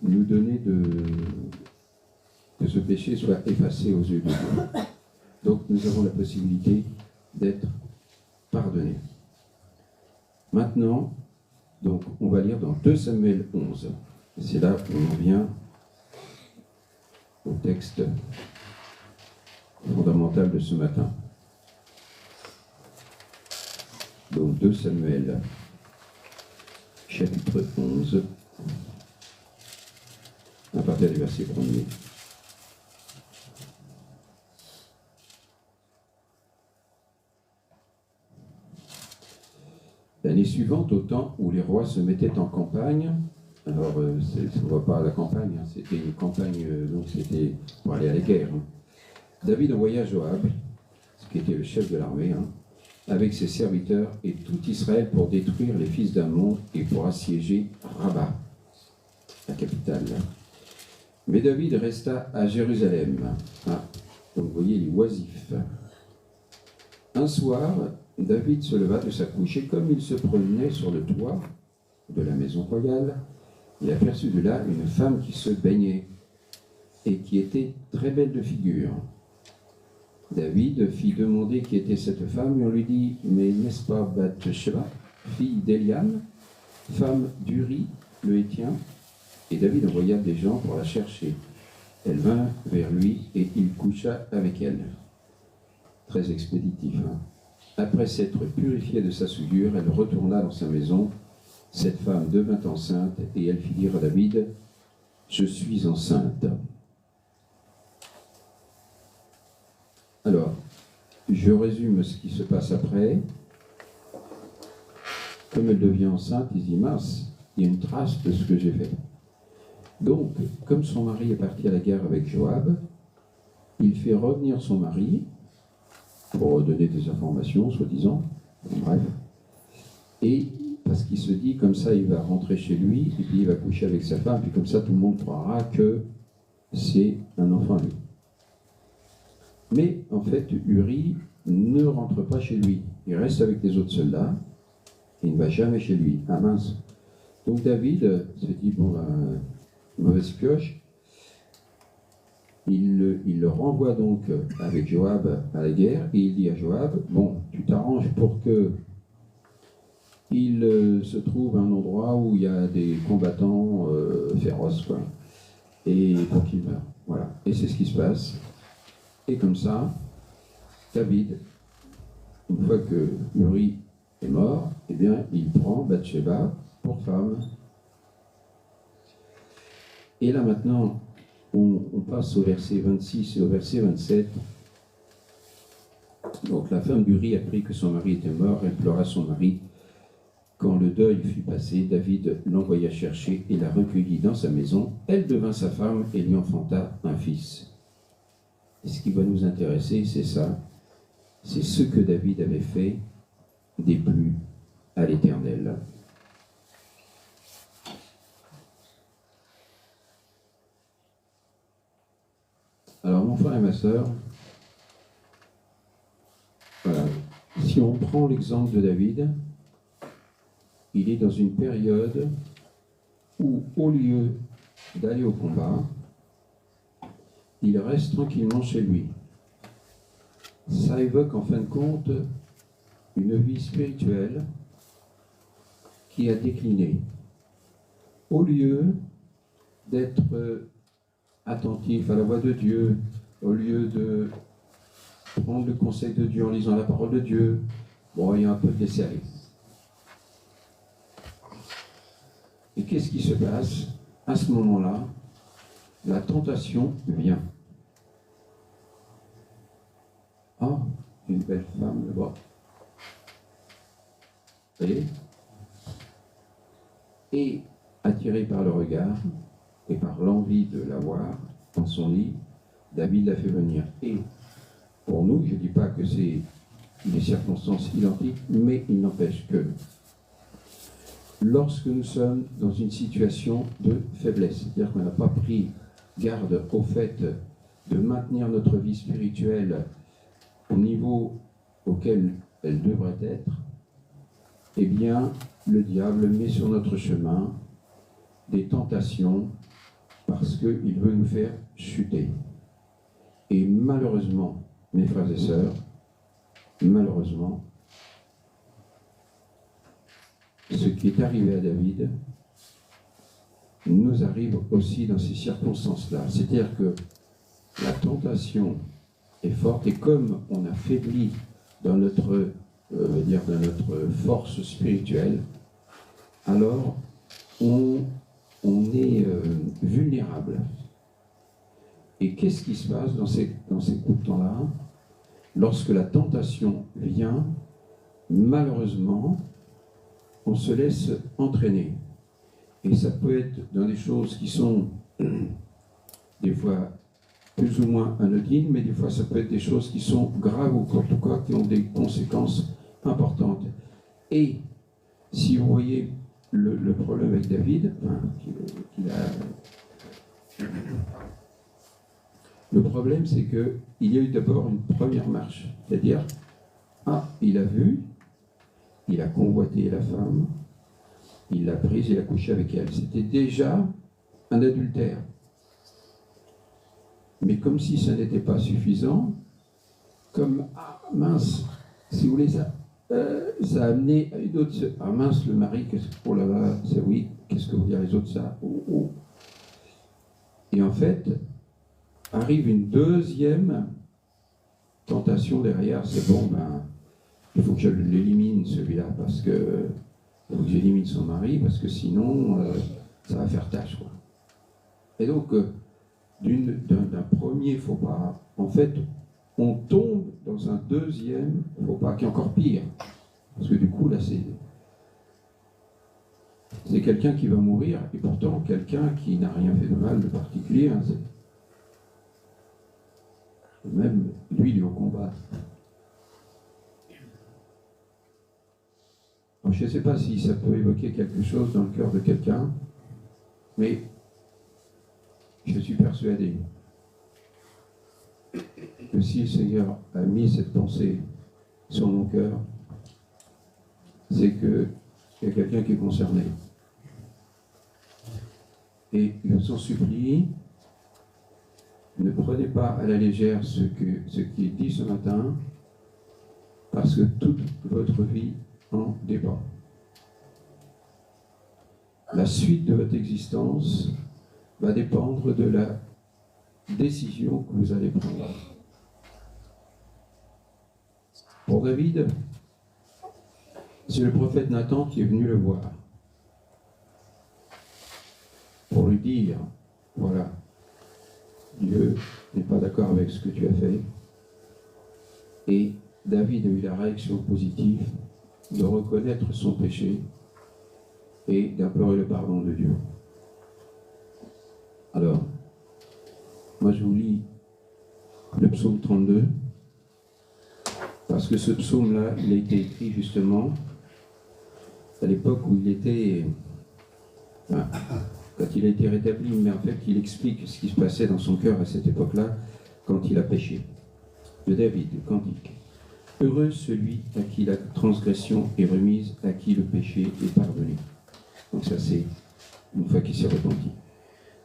Speaker 8: nous donner que ce péché soit effacé aux yeux de Dieu. Donc nous avons la possibilité d'être pardonnés. Maintenant, donc, on va lire dans 2 Samuel 11. Et c'est là où on vient au texte fondamental de ce matin. Donc 2 Samuel, chapitre 11, à partir du verset 1er. L'année suivante, au temps où les rois se mettaient en campagne, alors on ne voit pas la campagne, hein, c'était une campagne, donc c'était pour aller à la guerre. Hein. David envoya Joab, qui était le chef de l'armée, hein, avec ses serviteurs et tout Israël pour détruire les fils d'Ammon et pour assiéger Rabat, la capitale. Mais David resta à Jérusalem. Ah, donc vous voyez, il est oisif. Un soir, David se leva de sa couche et comme il se promenait sur le toit de la maison royale, il aperçut de là une femme qui se baignait et qui était très belle de figure. David fit demander qui était cette femme et on lui dit « Mais n'est-ce pas Bathsheba, fille d'Eliam, femme d'Uri, le Hétien ?» Et David envoya des gens pour la chercher. Elle vint vers lui et il coucha avec elle. Très expéditif. Hein. Après s'être purifiée de sa souillure, elle retourna dans sa maison. Cette femme devint enceinte et elle fit dire à David « Je suis enceinte. » Alors, je résume ce qui se passe après. Comme elle devient enceinte, il dit « Mince, il y a une trace de ce que j'ai fait. » Donc, comme son mari est parti à la guerre avec Joab, il fait revenir son mari pour donner des informations, soi-disant, bref. Et parce qu'il se dit, comme ça, il va rentrer chez lui, et puis il va coucher avec sa femme, puis comme ça, tout le monde croira que c'est un enfant à lui. Mais, en fait, Uri ne rentre pas chez lui. Il reste avec les autres soldats, et il ne va jamais chez lui. Ah mince. Donc David se dit, bon, mauvaise pioche. Il le renvoie donc avec Joab à la guerre et il dit à Joab, bon, tu t'arranges pour que il se trouve un endroit où il y a des combattants féroces, quoi, et pour qu'il meure. Voilà. Et c'est ce qui se passe. Et comme ça, David, une fois que Uri est mort, eh bien, il prend Bathsheba pour femme. Et là maintenant, on passe au verset 26 et au verset 27. Donc la femme d'Uri apprit que son mari était mort, elle pleura son mari. Quand le deuil fut passé, David l'envoya chercher et la recueillit dans sa maison. Elle devint sa femme et lui enfanta un fils. Et ce qui va nous intéresser, c'est ça. C'est ce que David avait fait déplu à l'Éternel. Alors, mon frère et ma sœur, voilà, si on prend l'exemple de David, il est dans une période où, au lieu d'aller au combat, il reste tranquillement chez lui. Ça évoque en fin de compte une vie spirituelle qui a décliné. Au lieu d'être attentif à la voix de Dieu, au lieu de prendre le conseil de Dieu en lisant la parole de Dieu, bon, il y a un peu de laisser aller. Et qu'est-ce qui se passe? À ce moment-là, la tentation vient. Ah, une belle femme là-bas. Vous voyez? Et attiré par le regard et par l'envie de la voir dans son lit, David l'a fait venir. Et pour nous, je ne dis pas que c'est des circonstances identiques, mais il n'empêche que lorsque nous sommes dans une situation de faiblesse, c'est-à-dire qu'on n'a pas pris garde au fait de maintenir notre vie spirituelle au niveau auquel elle devrait être, eh bien, le diable met sur notre chemin des tentations parce qu'il veut nous faire chuter. Et malheureusement, mes frères et sœurs, malheureusement, ce qui est arrivé à David nous arrive aussi dans ces circonstances-là. C'est-à-dire que la tentation est forte et comme on a faibli dans notre, dans notre force spirituelle, alors on est vulnérable. Et qu'est-ce qui se passe dans ces coups de temps-là? Lorsque la tentation vient, malheureusement, on se laisse entraîner. Et ça peut être dans des choses qui sont des fois plus ou moins anodines, mais des fois ça peut être des choses qui sont graves ou en tout cas qui ont des conséquences importantes. Et si vous voyez le problème avec David, le problème c'est qu'il y a eu d'abord une première marche, c'est-à-dire, il a vu, il a convoité la femme, il l'a prise, il a couché avec elle. C'était déjà un adultère. Mais comme si ça n'était pas suffisant, comme, mince, si vous voulez, ça a amené à une autre, mince, le mari, oh là là, c'est oui, qu'est-ce que vous dire les autres, ça, oh. Et en fait, arrive une deuxième tentation derrière, c'est bon, il faut que je l'élimine celui-là, parce que il faut que j'élimine son mari, parce que sinon, ça va faire tâche, quoi. Et donc, d'un premier faux pas, en fait, on tombe dans un deuxième faux pas, qui est encore pire. Parce que du coup, là, c'est quelqu'un qui va mourir, et pourtant, quelqu'un qui n'a rien fait de mal de particulier. Hein, même lui, il est au combat. Alors, je ne sais pas si ça peut évoquer quelque chose dans le cœur de quelqu'un, mais je suis persuadé que si le Seigneur a mis cette pensée sur mon cœur, c'est qu'il y a quelqu'un qui est concerné. Et je vous en supplie, ne prenez pas à la légère ce qui est dit ce matin, parce que toute votre vie en dépend. La suite de votre existence va dépendre de la décision que vous allez prendre. Pour David, c'est le prophète Nathan qui est venu le voir pour lui dire, voilà, Dieu n'est pas d'accord avec ce que tu as fait. Et David a eu la réaction positive de reconnaître son péché et d'implorer le pardon de Dieu. Alors, moi je vous lis le psaume 32, parce que ce psaume-là, il a été écrit justement à l'époque où il était, quand il a été rétabli, mais en fait il explique ce qui se passait dans son cœur à cette époque-là, quand il a péché. De David, le cantique. Heureux celui à qui la transgression est remise, à qui le péché est pardonné. Donc ça c'est une fois qu'il s'est repenti.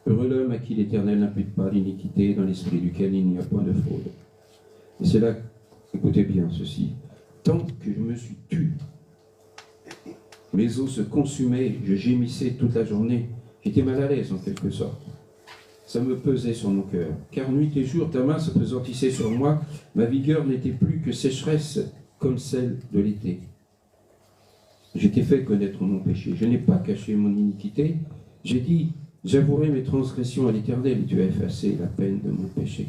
Speaker 8: Heureux l'homme à qui l'Éternel n'impute pas l'iniquité, dans l'esprit duquel il n'y a point de fraude. Et c'est là, écoutez bien ceci, tant que je me suis tu, mes os se consumaient, je gémissais toute la journée, j'étais mal à l'aise en quelque sorte. Ça me pesait sur mon cœur, car nuit et jour ta main s'appesantissait sur moi, ma vigueur n'était plus que sécheresse comme celle de l'été. J'étais fait connaître mon péché, je n'ai pas caché mon iniquité, j'ai dit, j'avouerai mes transgressions à l'Éternel, et tu as effacé la peine de mon péché.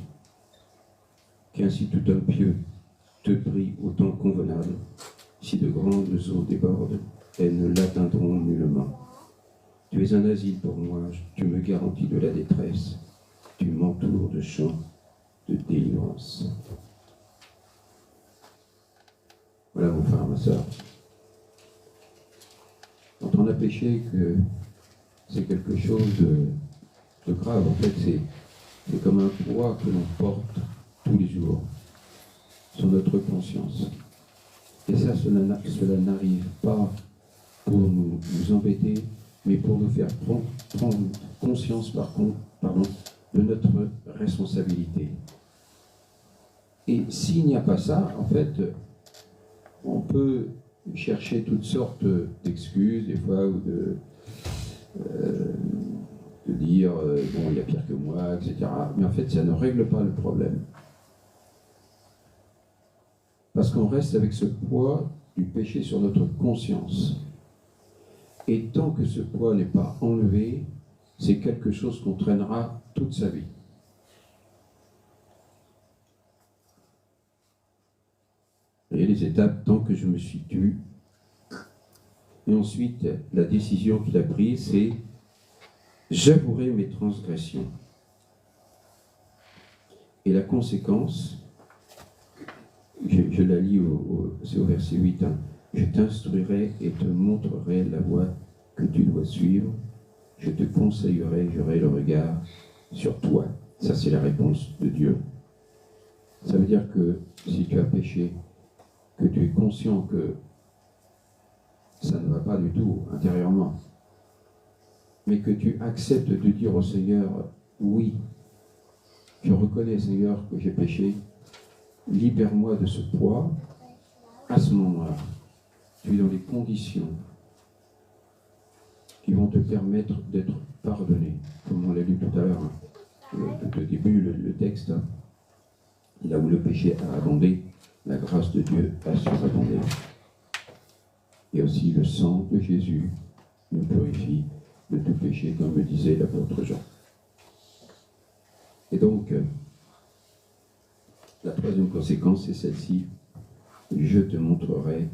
Speaker 8: Qu'ainsi tout homme pieux te prie au temps convenable, si de grandes eaux débordent, elles ne l'atteindront nullement. Tu es un asile pour moi, tu me garantis de la détresse, tu m'entoures de chants de délivrance. Voilà mon frère, ma soeur. Quand on a péché, que c'est quelque chose de grave, en fait, c'est comme un poids que l'on porte tous les jours sur notre conscience. Et ça, cela n'arrive pas pour nous embêter, mais pour nous faire prendre conscience, de notre responsabilité. Et s'il n'y a pas ça, en fait, on peut chercher toutes sortes d'excuses, des fois, ou de dire bon, il y a pire que moi, etc. Mais en fait, ça ne règle pas le problème. Parce qu'on reste avec ce poids du péché sur notre conscience. Et tant que ce poids n'est pas enlevé, c'est quelque chose qu'on traînera toute sa vie. Et les étapes, tant que je me suis tu. Et ensuite, la décision qu'il a prise, c'est j'avouerai mes transgressions. Et la conséquence, je la lis, c'est au verset 8, hein, je t'instruirai et te montrerai la voie que tu dois suivre. Je te conseillerai, j'aurai le regard sur toi. Ça, c'est la réponse de Dieu. Ça veut dire que si tu as péché, que tu es conscient que ça ne va pas du tout intérieurement, mais que tu acceptes de dire au Seigneur, oui, je reconnais, Seigneur, que j'ai péché, libère-moi de ce poids, à ce moment-là, tu es dans les conditions qui vont te permettre d'être pardonné, comme on l'a lu tout à l'heure, tout au début, le texte, hein, là où le péché a abondé, la grâce de Dieu a surabondé. Et aussi le sang de Jésus nous purifie de tout péché, comme me disait l'apôtre Jean. Et donc, la troisième conséquence, c'est celle-ci. Je te montrerai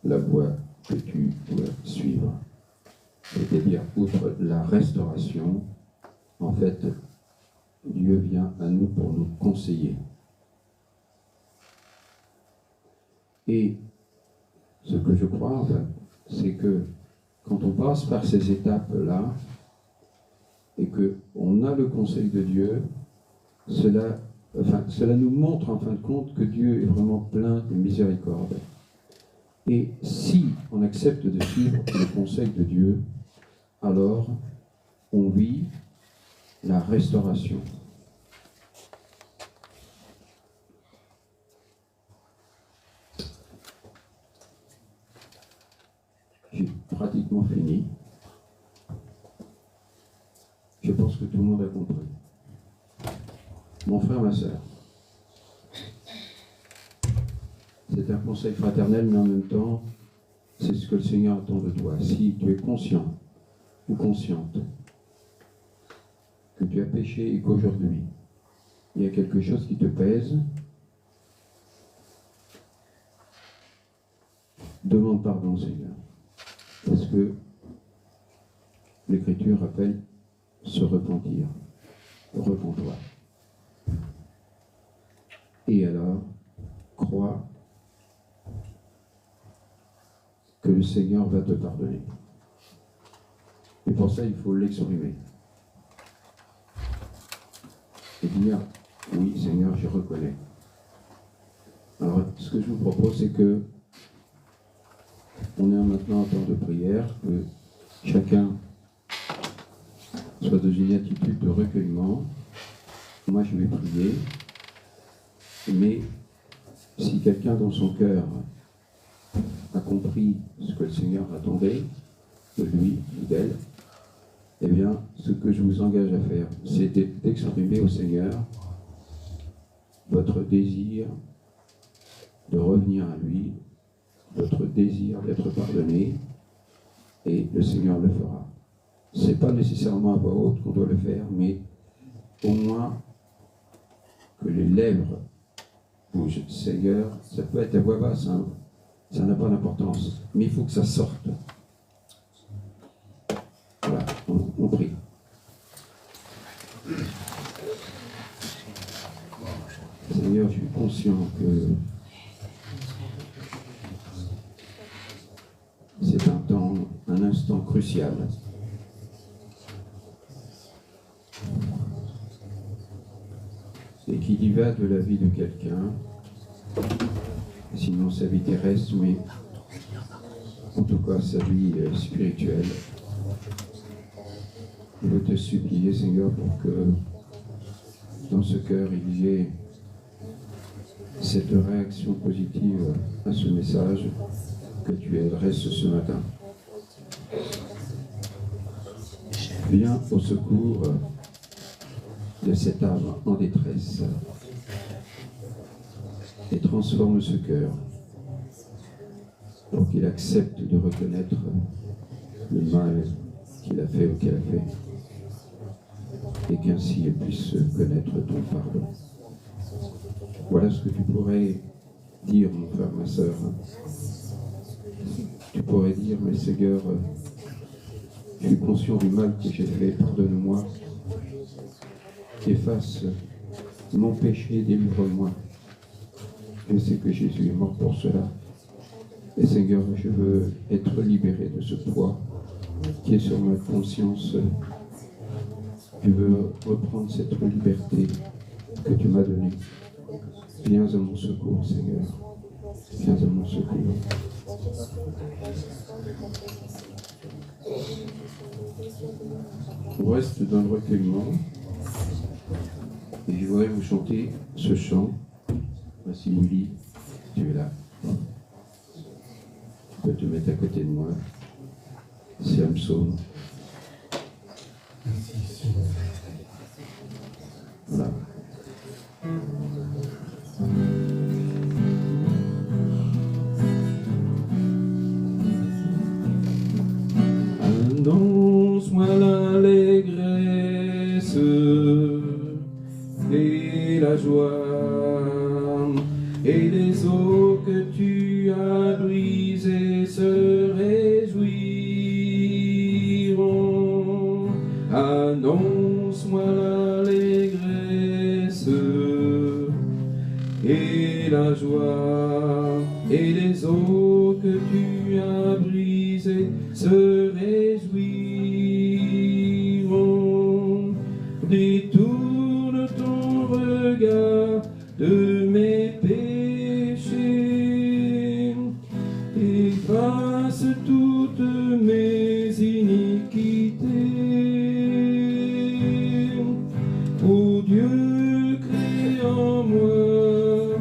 Speaker 8: la voie que tu dois suivre. C'est-à-dire, outre la restauration, en fait, Dieu vient à nous pour nous conseiller. Et ce que je crois, c'est que quand on passe par ces étapes-là, et qu'on a le conseil de Dieu, cela nous montre en fin de compte que Dieu est vraiment plein de miséricorde. Et si on accepte de suivre le conseil de Dieu, alors on vit la restauration. J'ai pratiquement fini. Je pense que tout le monde a compris. Mon frère, ma sœur, c'est un conseil fraternel, mais en même temps, c'est ce que le Seigneur attend de toi. Si tu es conscient ou consciente que tu as péché et qu'aujourd'hui, il y a quelque chose qui te pèse, demande pardon au Seigneur. Parce que l'Écriture appelle se repentir. Repens-toi. Et alors, crois que le Seigneur va te pardonner. Et pour ça, il faut l'exprimer. Et dire, oui, Seigneur, je reconnais. Alors, ce que je vous propose, c'est que on est maintenant en temps de prière, que chacun soit dans une attitude de recueillement. Moi, je vais prier. Mais si quelqu'un dans son cœur a compris ce que le Seigneur attendait de lui ou d'elle, eh bien, ce que je vous engage à faire, c'est d'exprimer au Seigneur votre désir de revenir à lui, votre désir d'être pardonné, et le Seigneur le fera. Ce n'est pas nécessairement à voix haute qu'on doit le faire, mais au moins que les lèvres bougent. Seigneur, ça peut être à voix basse, hein, ça n'a pas d'importance, mais il faut que ça sorte. Voilà, on prie. Seigneur, je suis conscient que c'est un instant crucial. Et qu'il y va de la vie de quelqu'un, sinon sa vie terrestre, mais en tout cas sa vie spirituelle. Je veux te supplier, Seigneur, pour que dans ce cœur il y ait cette réaction positive à ce message que tu adresses ce matin. Viens au secours de cette âme en détresse et transforme ce cœur pour qu'il accepte de reconnaître le mal qu'il a fait ou qu'elle a fait, et qu'ainsi il puisse connaître ton pardon. Voilà ce que tu pourrais dire, mon frère, ma sœur. Tu pourrais dire, mais Seigneur, je suis conscient du mal que j'ai fait, pardonne-moi, efface mon péché, délivre-moi. Je sais que Jésus est mort pour cela. Et Seigneur, je veux être libéré de ce poids qui est sur ma conscience. Je veux reprendre cette liberté que tu m'as donnée. Viens à mon secours, Seigneur. Viens à mon secours. On reste dans le recueillement. Et je voudrais vous chanter ce chant. Voici Willy, tu es là. Tu peux te mettre à côté de moi. C'est un psaume. Voilà. Annonce-moi l'allégresse et la joie et les eaux que tu as brisées se réjouiront. Annonce-moi l'allégresse et la joie et les eaux que tu as brisées se réjouiront. Détourne ton regard de mes péchés, efface toutes mes iniquités. Ô Dieu, crée en moi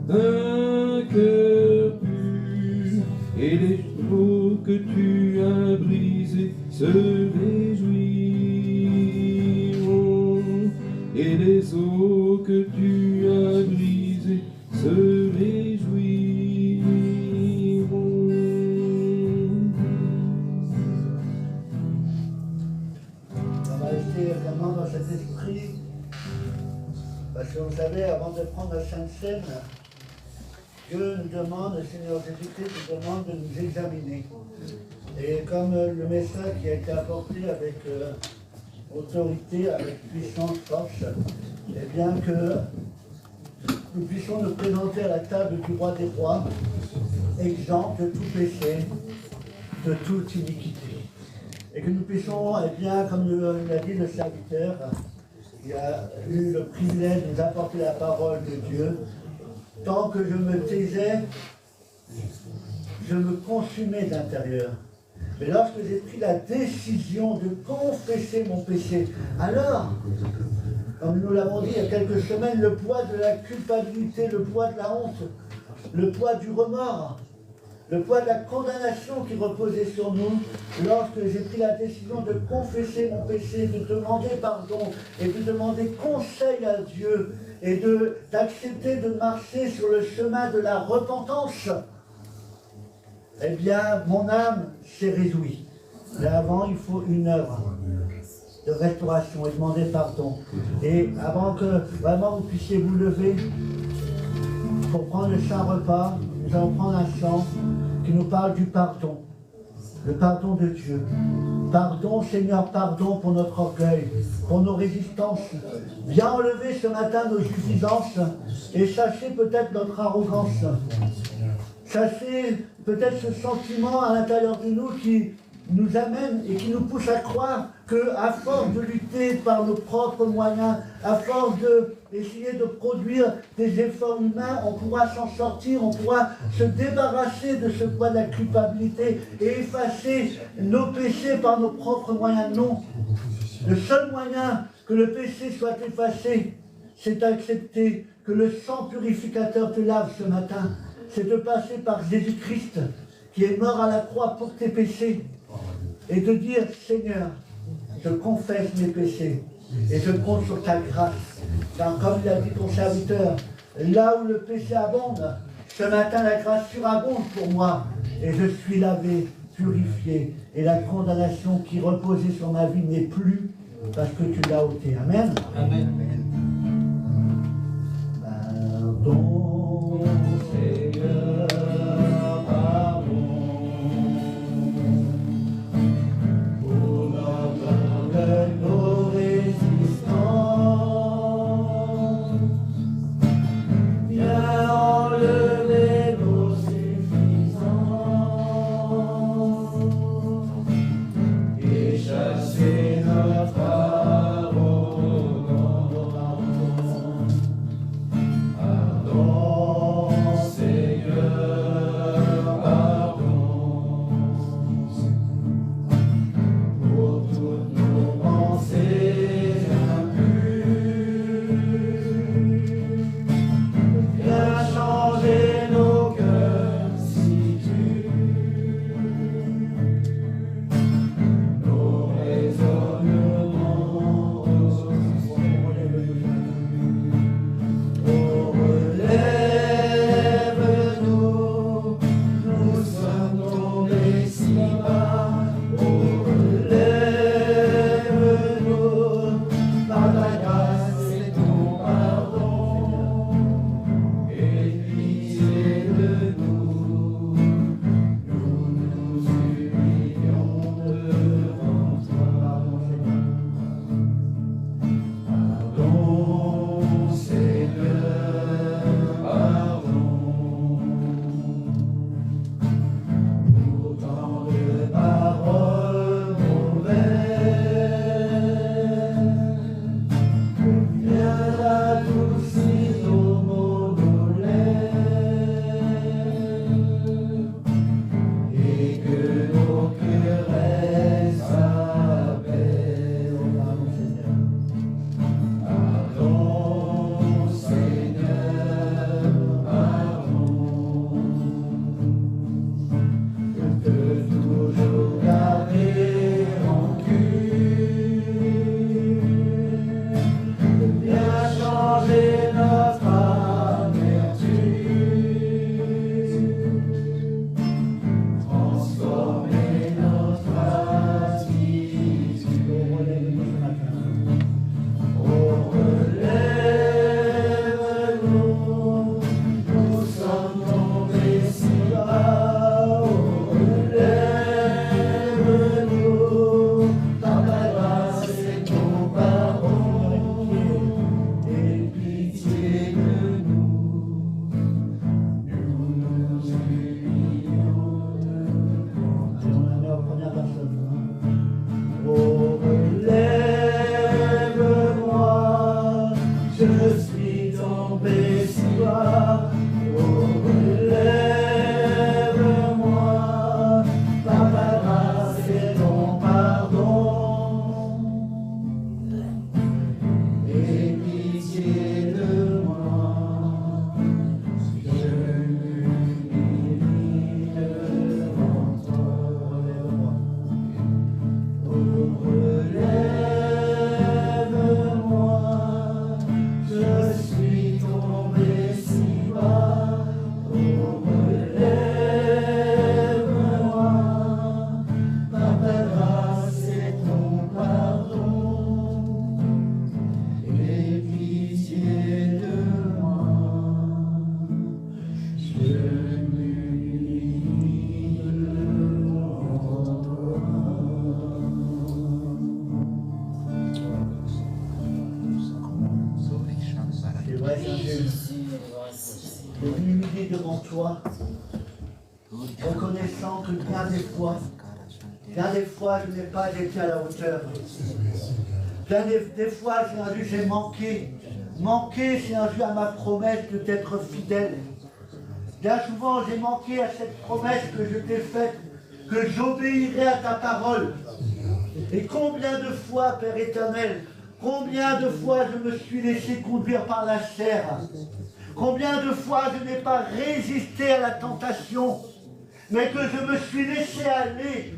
Speaker 8: un cœur pur, et les eaux que tu as brisées se réjouiront, et les eaux que tu as brisées se réjouiront.
Speaker 1: On va rester vraiment dans cet esprit, parce que vous savez, avant de prendre la Sainte Seine, Dieu nous demande, le Seigneur Jésus-Christ nous demande de nous examiner. Et comme le message qui a été apporté avec autorité, avec puissance, force, et bien que nous puissions nous présenter à la table du roi des rois, exempts de tout péché, de toute iniquité. Et que nous puissions, eh bien, comme l'a dit le serviteur, qui a eu le privilège de nous apporter la parole de Dieu, tant que je me taisais, je me consumais d'intérieur. Mais lorsque j'ai pris la décision de confesser mon péché, alors, comme nous l'avons dit il y a quelques semaines, le poids de la culpabilité, le poids de la honte, le poids du remords, le poids de la condamnation qui reposait sur nous, lorsque j'ai pris la décision de confesser mon péché, de demander pardon et de demander conseil à Dieu et d'accepter de marcher sur le chemin de la repentance, eh bien, mon âme s'est réjouie. Mais avant, il faut une œuvre de restauration et demander pardon. Et avant que vraiment vous puissiez vous lever pour prendre le saint repas, nous allons prendre un chant qui nous parle du pardon. Le pardon de Dieu. Pardon, Seigneur, pardon pour notre orgueil, pour nos résistances. Viens enlever ce matin nos suffisances et chasser peut-être notre arrogance. Chasser peut-être ce sentiment à l'intérieur de nous qui nous amène et qui nous pousse à croire qu'à force de lutter par nos propres moyens, à force d'essayer de produire des efforts humains, on pourra s'en sortir, on pourra se débarrasser de ce poids de la culpabilité et effacer nos péchés par nos propres moyens. Non. Le seul moyen que le péché soit effacé, c'est d'accepter que le sang purificateur te lave ce matin. C'est de passer par Jésus-Christ, qui est mort à la croix pour tes péchés, et de dire, Seigneur, je confesse mes péchés, et je compte sur ta grâce. Car comme il a dit ton serviteur, là où le péché abonde, ce matin la grâce surabonde pour moi, et je suis lavé, purifié, et la condamnation qui reposait sur ma vie n'est plus, parce que tu l'as ôté. Amen.
Speaker 6: Amen.
Speaker 1: Pardon, Seigneur, pardon, pour notre orgueil, nos résistances. Viens enlever nos suffisances et chasser notre arrogance. Pardon, Seigneur, pardon, pour toutes nos pensées impures. Viens changer nos cœurs si tu nos raisonnements. Relève-nous, nous sommes tombés si bas. Relève-nous, par ta grâce et ton pardon, et pitié de nous, nous nous humilions devant toi. Pardon, Seigneur, pardon, pour tant de paroles mauvaises. Viens adoucir nos mots, nos lèvres, et que nos cœurs restent apaisés. Pardon, Seigneur, pardon, de toujours garder rancune. Viens changer notre amertume, transformer notre attitude. Oh, relève-nous, nous sommes tombés si bas. Oh, relève-nous, par ta grâce et ton pardon, et pitié de nous, nous nous humilions devant toi. Oh, relève-moi, je suis tombé si bas. Oh, relève-moi, par ta grâce et ton pardon, et pitié de moi, je m'humilie devant toi. Oh, relève-moi, je suis tombé si bas. Oh, relève-moi, par ta grâce et ton pardon, et pitié de moi, je m'humilie devant toi. C'est vrai, Saint-Jésus, je vais m'humilier devant toi, reconnaissant que bien des fois, je n'ai pas été à la hauteur. Bien des fois, Seigneur, j'ai manqué, Seigneur, à ma promesse de t'être fidèle. Bien souvent, j'ai manqué à cette promesse que je t'ai faite, que j'obéirai à ta parole. Et combien de fois, Père éternel, Combien de fois je me suis laissé conduire par la chair? Combien de fois je n'ai pas résisté à la tentation, mais que je me suis laissé aller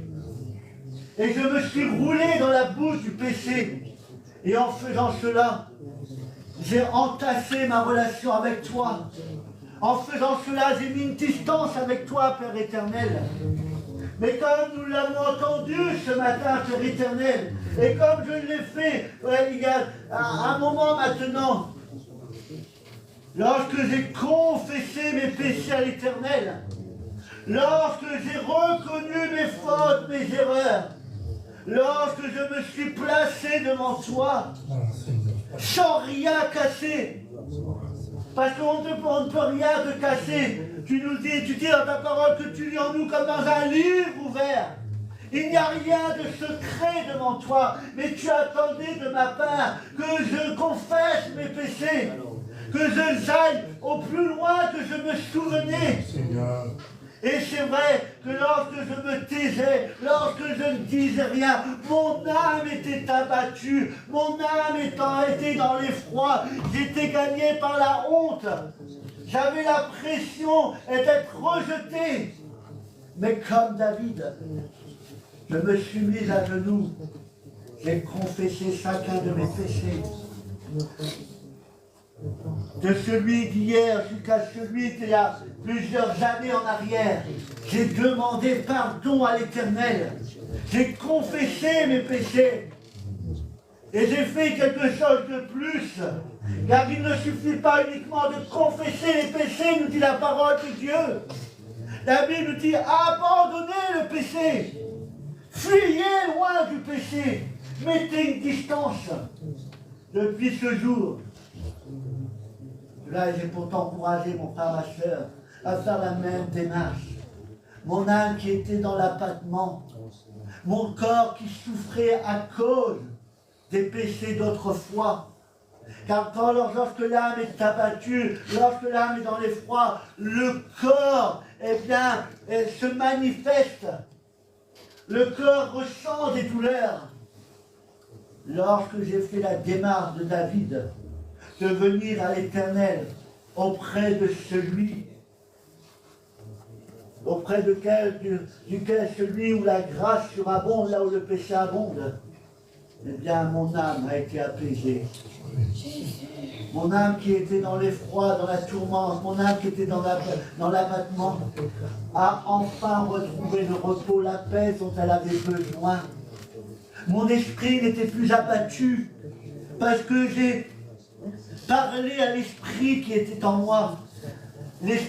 Speaker 1: et je me suis roulé dans la boue du péché. Et en faisant cela, j'ai entassé ma relation avec toi. En faisant cela, j'ai mis une distance avec toi, Père éternel. Mais comme nous l'avons entendu ce matin, Père éternel, et comme je l'ai fait il y a un moment maintenant, lorsque j'ai confessé mes péchés à l'Éternel, lorsque j'ai reconnu mes fautes, mes erreurs, lorsque je me suis placé devant toi, sans rien casser, parce qu'on ne peut rien te casser. Tu dis dans ta parole que tu lis en nous comme dans un livre ouvert. Il n'y a rien de secret devant toi, mais tu attendais de ma part que je confesse mes péchés, que je aille au plus loin que je me souvenais. Et c'est vrai que lorsque je me taisais, lorsque je ne disais rien, mon âme était abattue, mon âme était dans l'effroi, j'étais gagné par la honte, j'avais la pression d'être rejeté. Mais comme David, je me suis mis à genoux, j'ai confessé chacun de mes péchés. De celui d'hier jusqu'à celui d'il y a plusieurs années en arrière. J'ai demandé pardon à l'Éternel. J'ai confessé mes péchés. Et j'ai fait quelque chose de plus. Car il ne suffit pas uniquement de confesser les péchés, nous dit la parole de Dieu. La Bible nous dit abandonnez le péché. Fuyez loin du péché. Mettez une distance. Depuis ce jour, là, j'ai pourtant encouragé mon frère, ma soeur, à faire la même démarche. Mon âme qui était dans l'abattement, mon corps qui souffrait à cause des péchés d'autrefois. Car lorsque l'âme est abattue, lorsque l'âme est dans l'effroi, le corps, se manifeste. Le corps ressent des douleurs. Lorsque j'ai fait la démarche de David, de venir à l'Éternel auprès de celui, auprès duquel celui où la grâce surabonde, là où le péché abonde, eh bien mon âme a été apaisée. Mon âme qui était dans l'effroi, dans la tourmente, mon âme qui était dans l'abattement, a enfin retrouvé le repos, la paix dont elle avait besoin. Mon esprit n'était plus abattu, parce que j'ai parlé à l'esprit qui était en moi.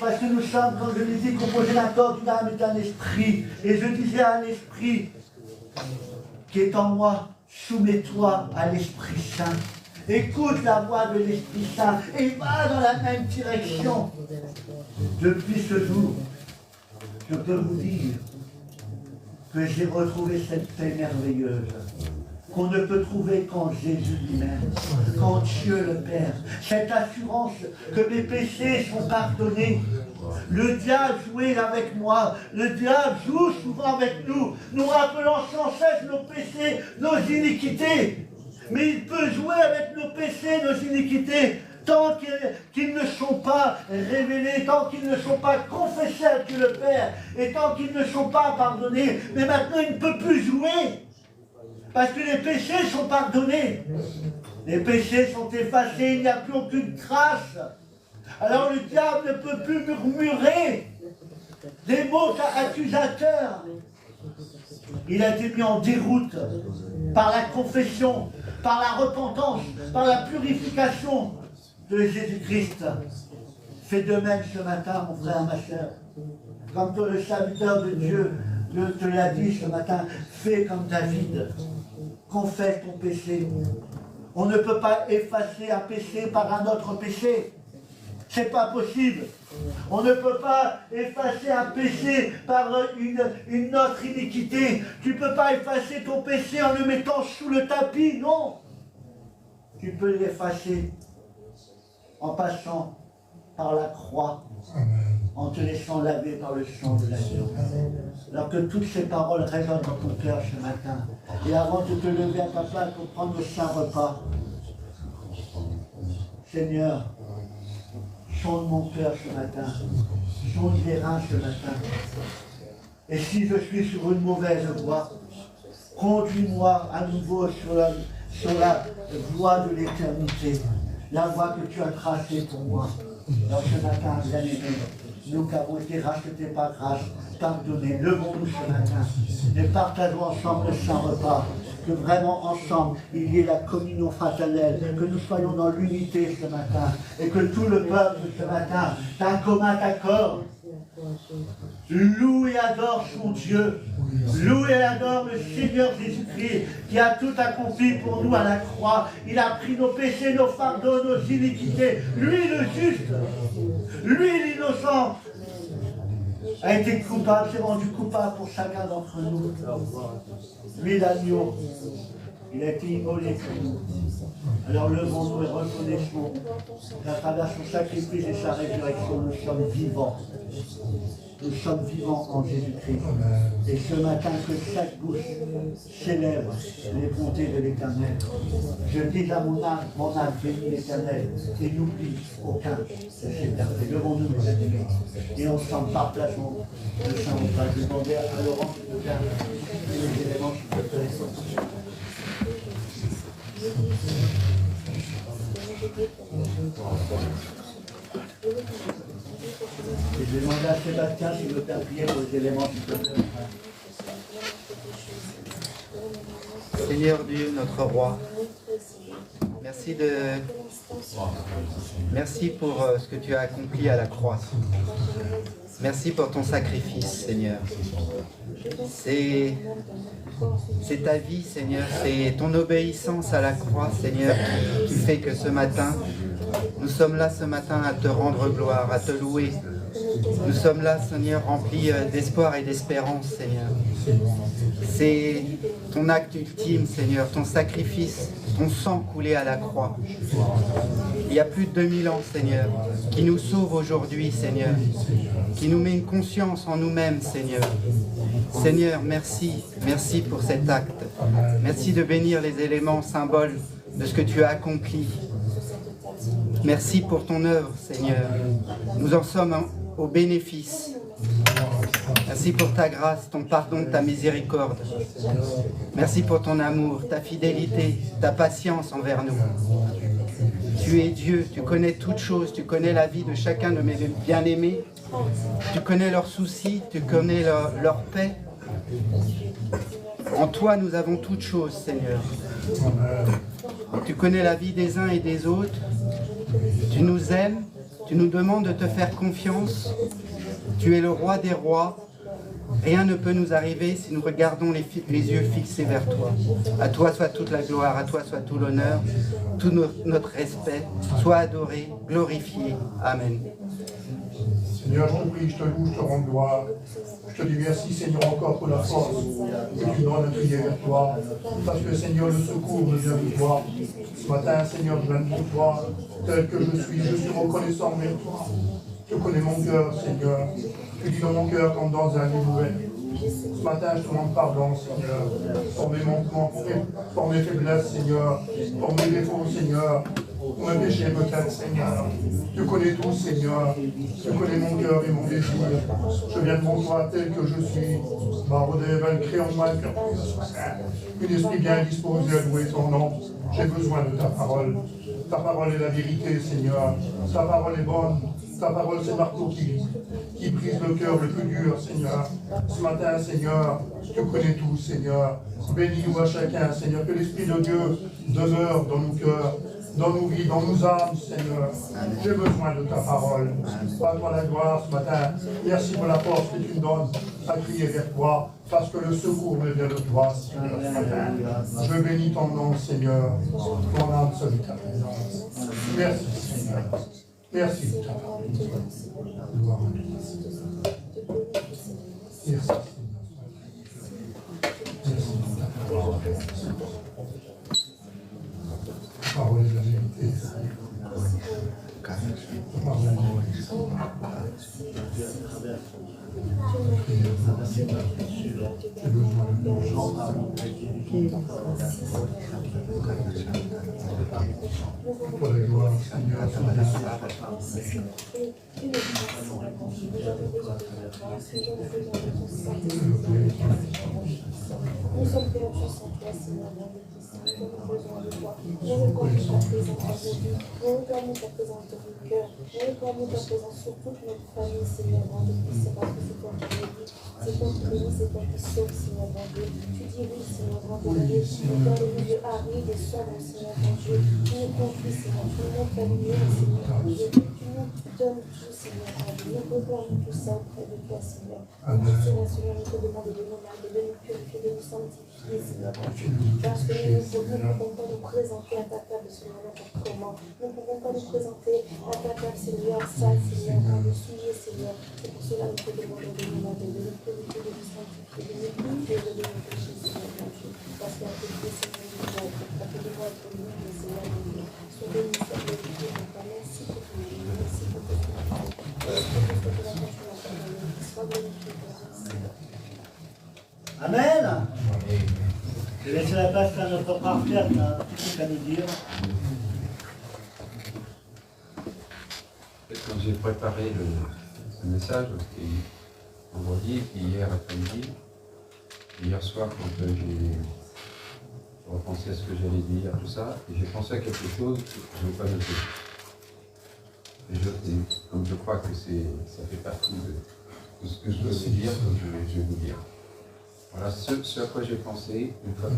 Speaker 1: Parce que nous sommes, comme je l'ai dit, composés d'un corps, d'une âme et d'un esprit. Et je disais à l'esprit qui est en moi, soumets-toi à l'Esprit Saint. Écoute la voix de l'Esprit Saint et va dans la même direction. Depuis ce jour, je peux vous dire que j'ai retrouvé cette paix merveilleuse qu'on ne peut trouver qu'en Jésus lui-même, qu'en Dieu le Père. Cette assurance que mes péchés sont pardonnés. Le diable jouait avec moi, le diable joue souvent avec nous, nous rappelant sans cesse nos péchés, nos iniquités. Mais il peut jouer avec nos péchés, nos iniquités, tant qu'ils ne sont pas révélés, tant qu'ils ne sont pas confessés à Dieu le Père, et tant qu'ils ne sont pas pardonnés. Mais maintenant, il ne peut plus jouer. Parce que les péchés sont pardonnés. Les péchés sont effacés, il n'y a plus aucune trace. Alors le diable ne peut plus murmurer des mots accusateurs. Il a été mis en déroute par la confession, par la repentance, par la purification de Jésus-Christ. C'est de même ce matin, mon frère, ma soeur. Comme toi, le serviteur de Dieu te l'a dit ce matin, fais comme David. Confesse ton péché. On ne peut pas effacer un péché par un autre péché. C'est pas possible. On ne peut pas effacer un péché par une autre iniquité. Tu ne peux pas effacer ton péché en le mettant sous le tapis, non. Tu peux l'effacer en passant par la croix, en te laissant laver par le sang de l'agneau. Alors que toutes ces paroles résonnent dans ton cœur ce matin. Et avant de te lever à ta place pour prendre le saint repas, Seigneur, sonde mon cœur ce matin, sonde les reins ce matin. Et si je suis sur une mauvaise voie, conduis-moi à nouveau sur la voie de l'éternité, la voie que tu as tracée pour moi. Alors ce matin, bien-aimés, nous qui avons été rachetés par grâce, pardonnez, levons-nous ce matin et partageons ensemble le saint repas. Que vraiment ensemble, il y ait la communion fraternelle, que nous soyons dans l'unité ce matin, et que tout le peuple ce matin, d'un commun accord, loue et adore son Dieu, loue et adore le Seigneur Jésus-Christ, qui a tout accompli pour nous à la croix. Il a pris nos péchés, nos fardeaux, nos iniquités. Lui le juste, lui l'innocent, a été coupable, s'est rendu coupable pour chacun d'entre nous. Lui l'agneau, il a été immolé pour nous. Alors levons-nous et reconnaissons qu'à travers son sacrifice et sa résurrection, nous sommes vivants. Nous sommes vivants en Jésus-Christ. Et ce matin, que chaque bouche célèbre les bontés de l'Éternel. Je dis à mon âme, bénis l'Éternel, et n'oublie aucun de ses bienfaits. Levons-nous, mes amis, et ensemble partageons le Saint-Repas. Je demandais à Laurent de faire les éléments qui peuvent être. Et je demande à Sébastien s'il veut appuyer pour les éléments qui peuvent être.
Speaker 6: Seigneur Dieu, notre roi, merci pour ce que tu as accompli à la croix. Merci pour ton sacrifice, Seigneur. C'est ta vie, Seigneur, c'est ton obéissance à la croix, Seigneur, qui fait que ce matin, nous sommes là ce matin à te rendre gloire, à te louer. Nous sommes là, Seigneur, remplis d'espoir et d'espérance, Seigneur. C'est ton acte ultime, Seigneur, ton sacrifice, ton sang coulé à la croix. Il y a plus de 2000 ans, Seigneur, qui nous sauve aujourd'hui, Seigneur, qui nous met une conscience en nous-mêmes, Seigneur. Seigneur, merci, merci pour cet acte. Merci de bénir les éléments symboles de ce que tu as accompli. Merci pour ton œuvre, Seigneur. Nous en sommes au bénéfice. Merci pour ta grâce, ton pardon, ta miséricorde. Merci pour ton amour, ta fidélité, ta patience envers nous. Tu es Dieu, tu connais toutes choses, tu connais la vie de chacun de mes bien-aimés. Tu connais leurs soucis, tu connais leur paix. En toi, nous avons toutes choses, Seigneur. Tu connais la vie des uns et des autres. Tu nous aimes, tu nous demandes de te faire confiance. Tu es le roi des rois. Rien ne peut nous arriver si nous regardons les yeux fixés vers toi. À toi soit toute la gloire, à toi soit tout l'honneur, tout notre respect. Sois adoré, glorifié. Amen.
Speaker 9: Seigneur, je te prie, je te loue, je te rends gloire. Je te dis merci, Seigneur, encore pour la force que tu donnes de prier vers toi. Parce que, Seigneur, le secours me vient de toi. Ce matin, Seigneur, je viens de toi, tel que je suis reconnaissant envers toi. Tu connais mon cœur, Seigneur. Tu dis dans mon cœur comme dans un livre ouvert. Ce matin, je te demande pardon, Seigneur, pour mes manquements, pour mes faiblesses, Seigneur, pour mes défauts, Seigneur, pour mes péchés peut-être, Seigneur. Tu connais tout, Seigneur. Tu connais mon cœur et mon désir. Je viens devant toi tel que je suis. Crée en moi un esprit bien disposé à louer ton nom. J'ai besoin de ta parole. Ta parole est la vérité, Seigneur. Ta parole est bonne. Ta parole, c'est marteau qui brise le cœur le plus dur, Seigneur. Ce matin, Seigneur, tu connais tout, Seigneur. Bénis-nous à chacun, Seigneur. Que l'Esprit de Dieu demeure dans nos cœurs, dans nos vies, dans nos âmes, Seigneur. J'ai besoin de ta parole. À toi la gloire ce matin. Merci pour la force que tu me donnes à crier vers toi, parce que le secours me vient de toi, Seigneur, ce matin. Je bénis ton nom, Seigneur. Ton âme seule ta présence. Merci, Seigneur. Merci de ta parole. Gloire à toi. Merci, Seigneur. Merci de ta parole. Ta parole est la vérité. Pour la gloire, Seigneur,
Speaker 4: nous sommes perdus sans toi, Seigneur, nous avons besoin de toi. Nous réclamons ta présence dans nos vies, nous réclamons ta présence dans nos cœurs, nous réclamons ta présence sur toute notre famille, Seigneur, mon Dieu, c'est parce que c'est toi qui bénis, c'est toi qui bénis, c'est toi qui sauves, Seigneur, mon Dieu. Tu dis oui, Seigneur, mon Dieu, dans le milieu aride et sombre, Seigneur, mon Dieu, tu nous confies, Seigneur, tu nous montres la lumière, Seigneur, mon Dieu, tu nous donnes tout, Seigneur, mon Dieu, nous réclamons tout ça auprès de toi, Seigneur. Seigneur, nous te demandons de nous garder, de nous purifier, de nous sanctifier, Seigneur, mon Dieu, parce que nous ne pouvons pas nous présenter à ta table, Seigneur, n'importe comment. Nous ne pouvons pas nous présenter à ta table, Seigneur, sale, Seigneur, dans le sujet, Seigneur. C'est pour cela que nous te demandons de nous garder, de nous purifier, de nous sanctifier, de nous purifier de nos péchés, Seigneur, mon Dieu. Parce qu'à tes pieds, Seigneur, nous devons être, à tes devants être libres, Seigneur, mon Dieu. Sois béni, Seigneur, mon Dieu, merci pour tout, merci pour tout, sois béni, Seigneur.
Speaker 1: Amen. Je vais laisser la place à notre frère Pierre qui a un petit truc à nous dire.
Speaker 8: Quand j'ai préparé le message, c'était vendredi, puis hier après-midi, hier soir, quand j'ai repensé à ce que j'allais dire, tout ça, et j'ai pensé à quelque chose que je ne vais pas noter. Et comme je crois que ça fait partie de ce que je dois vous dire, donc je vais vous dire. Voilà, ce à quoi j'ai pensé, une fois que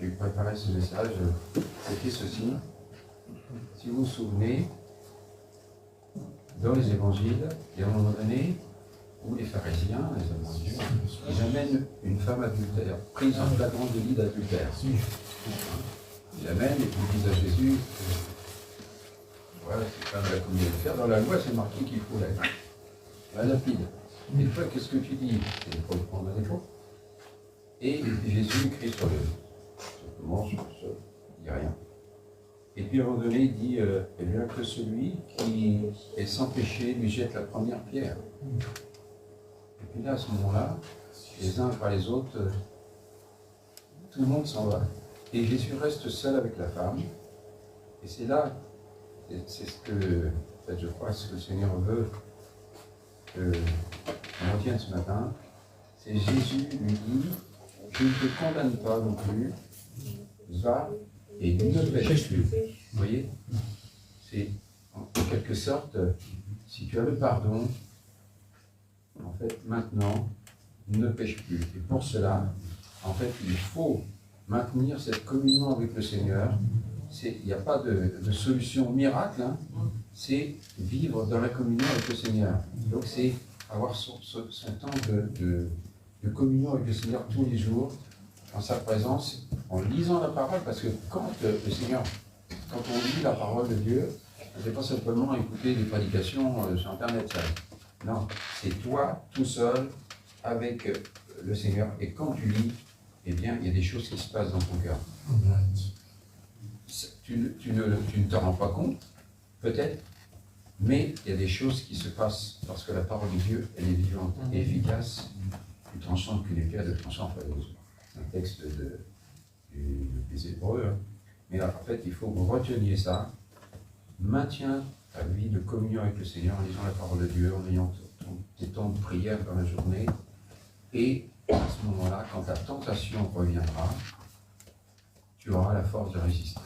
Speaker 8: j'ai préparé ce message, c'était ceci. Si vous vous souvenez, dans les évangiles, il y a un moment donné où les pharisiens, les hommes de Dieu, ils amènent une femme adultère, prise en flagrant délit d'adultère. Ils l'amènent et ils disent à Jésus, voilà, cette femme a commis l'adultère. Dans la loi, c'est marqué qu'il faut la lapide. Et toi, qu'est-ce que tu dis? Il faut le prendre à défaut. Et Jésus écrit sur le manche, il dit rien. Et puis à un moment donné, il dit, eh bien que celui qui est sans péché lui jette la première pierre. Et puis là, à ce moment-là, les uns après les autres, tout le monde s'en va. Et Jésus reste seul avec la femme. Et c'est là, c'est ce que, en fait, je crois, ce que le Seigneur veut qu'on retienne ce matin. C'est Jésus lui dit, je ne te condamne pas non plus, va et ne pêche plus. Vous voyez? C'est en quelque sorte, si tu as le pardon, en fait, maintenant, ne pêche plus. Et pour cela, en fait, il faut maintenir cette communion avec le Seigneur. Il n'y a pas de solution miracle, hein. C'est vivre dans la communion avec le Seigneur. Donc c'est avoir son temps de communion avec le Seigneur tous les jours, en sa présence, en lisant la parole, parce que quand le Seigneur, quand on lit la parole de Dieu, c'est pas simplement écouter des prédications sur Internet, ça. Non, c'est toi, tout seul, avec le Seigneur. Et quand tu lis, eh bien, il y a des choses qui se passent dans ton cœur. Tu ne te rends pas compte, peut-être, mais il y a des choses qui se passent parce que la parole de Dieu, elle est vivante et efficace, plus tranchante qu'une épée à deux tranchants. C'est un texte des Hébreux. Hein. Mais là, en fait, il faut que vous reteniez ça. Maintiens ta vie de communion avec le Seigneur en lisant la parole de Dieu, en ayant tes temps de prière dans la journée. Et à ce moment-là, quand ta tentation reviendra, tu auras la force de résister.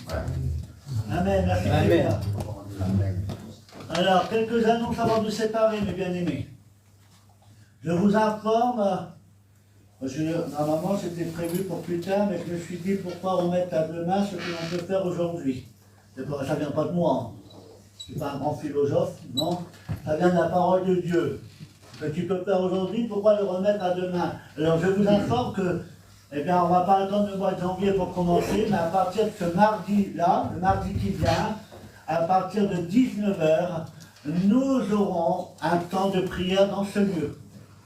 Speaker 8: Voilà.
Speaker 1: Amen, merci.
Speaker 6: Amen.
Speaker 1: Amen. Alors, quelques annonces avant de séparer, mes bien-aimés. Je vous informe, parce que normalement c'était prévu pour plus tard, mais je me suis dit pourquoi remettre à demain ce que l'on peut faire aujourd'hui. Ça ne vient pas de moi. Je ne suis pas un grand philosophe, non. Ça vient de la parole de Dieu. Ce que tu peux faire aujourd'hui, pourquoi le remettre à demain? Alors je vous informe que, eh bien, on ne va pas attendre le mois de janvier pour commencer, mais à partir de ce mardi-là, le mardi qui vient, à partir de 19h, nous aurons un temps de prière dans ce lieu.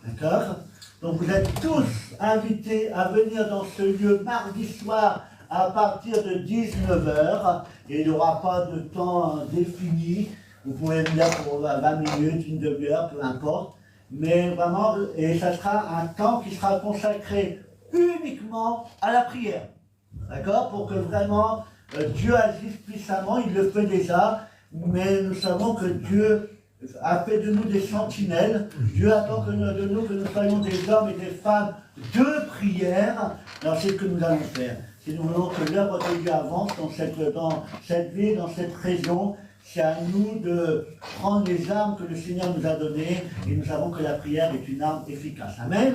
Speaker 1: D'accord? Donc vous êtes tous invités à venir dans ce lieu mardi soir à partir de 19h. Et il n'y aura pas de temps défini. Vous pouvez venir pour 20 minutes, une demi-heure, peu importe. Mais vraiment, et ça sera un temps qui sera consacré uniquement à la prière. D'accord? Pour que vraiment Dieu agisse puissamment. Il le fait déjà. Mais nous savons que Dieu a fait de nous des sentinelles. Dieu attend de nous que nous soyons des hommes et des femmes de prière. Alors c'est ce que nous allons faire. Si nous voulons que l'œuvre de Dieu avance dans cette ville, dans cette région, c'est à nous de prendre les armes que le Seigneur nous a données. Et nous savons que la prière est une arme efficace. Amen.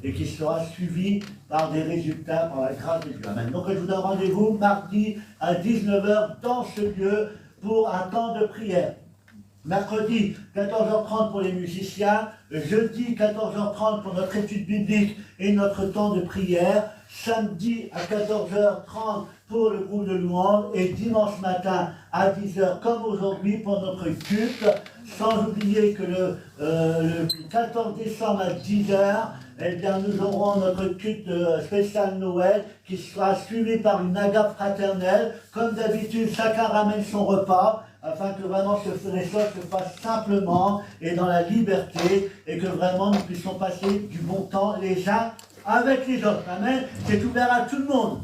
Speaker 1: Et qui sera suivie par des résultats, par la grâce de Dieu. Amen. Donc je vous donne rendez-vous mardi à 19h dans ce lieu pour un temps de prière. Mercredi, 14h30 pour les musiciens. Jeudi, 14h30 pour notre étude biblique et notre temps de prière. Samedi, à 14h30 pour le groupe de louange. Et dimanche matin, à 10h, comme aujourd'hui, pour notre culte. Sans oublier que le 14 décembre à 10h, eh bien, nous aurons notre culte spécial Noël qui sera suivi par une agape fraternelle. Comme d'habitude, chacun ramène son repas, afin que vraiment les choses se fassent simplement et dans la liberté, et que vraiment nous puissions passer du bon temps les uns avec les autres. Amen. C'est ouvert à tout le monde,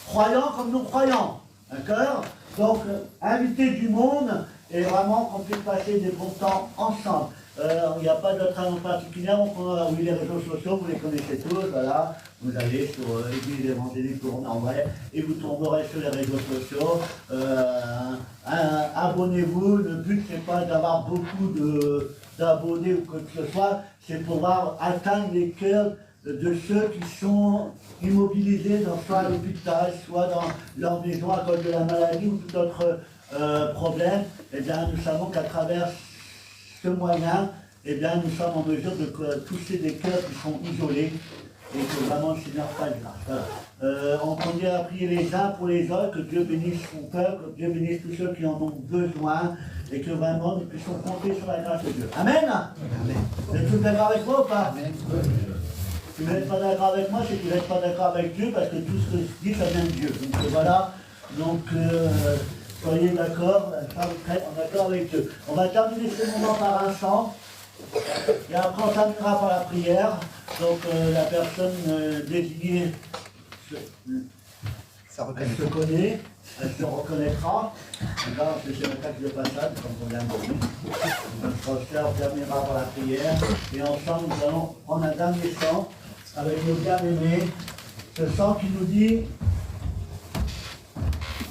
Speaker 1: croyants comme non-croyants. D'accord? Donc, inviter du monde et vraiment qu'on puisse passer des bons temps ensemble. Il n'y a pas d'autre annonce particulière, oui, les réseaux sociaux, vous les connaissez tous, voilà. Vous allez sur l'Église évangélique Tournai et vous tomberez sur les réseaux sociaux. Abonnez-vous, le but c'est pas d'avoir beaucoup d'abonnés ou quoi que ce soit, c'est pouvoir atteindre les cœurs de ceux qui sont immobilisés soit à l'hôpital, soit dans leur maison à cause de la maladie ou tout autre problème. Eh bien, nous savons qu'à travers ce moyen, eh bien, nous sommes en mesure de toucher des cœurs qui sont isolés et que vraiment le Seigneur fasse grâce. Voilà. On continue à prier les uns pour les autres, que Dieu bénisse son peuple, que Dieu bénisse tous ceux qui en ont besoin et que vraiment nous puissions compter sur la grâce de Dieu. Amen. Amen. Vous êtes tous d'accord avec moi ou pas? Amen. Si vous n'êtes pas d'accord avec moi, c'est que vous n'êtes pas d'accord avec Dieu parce que tout ce que je dis, ça vient de Dieu. Donc voilà. Donc soyez d'accord, on est d'accord avec Dieu. On va terminer ce moment par un chant. Et après on terminera par la prière. Donc la personne désignée elle se connaît, elle se reconnaîtra. Là, c'est le texte de passage, comme on vient de dire. On terminera par la prière. Et ensemble, nous allons prendre un dernier chant avec nos bien-aimés. Ce chant qui nous dit,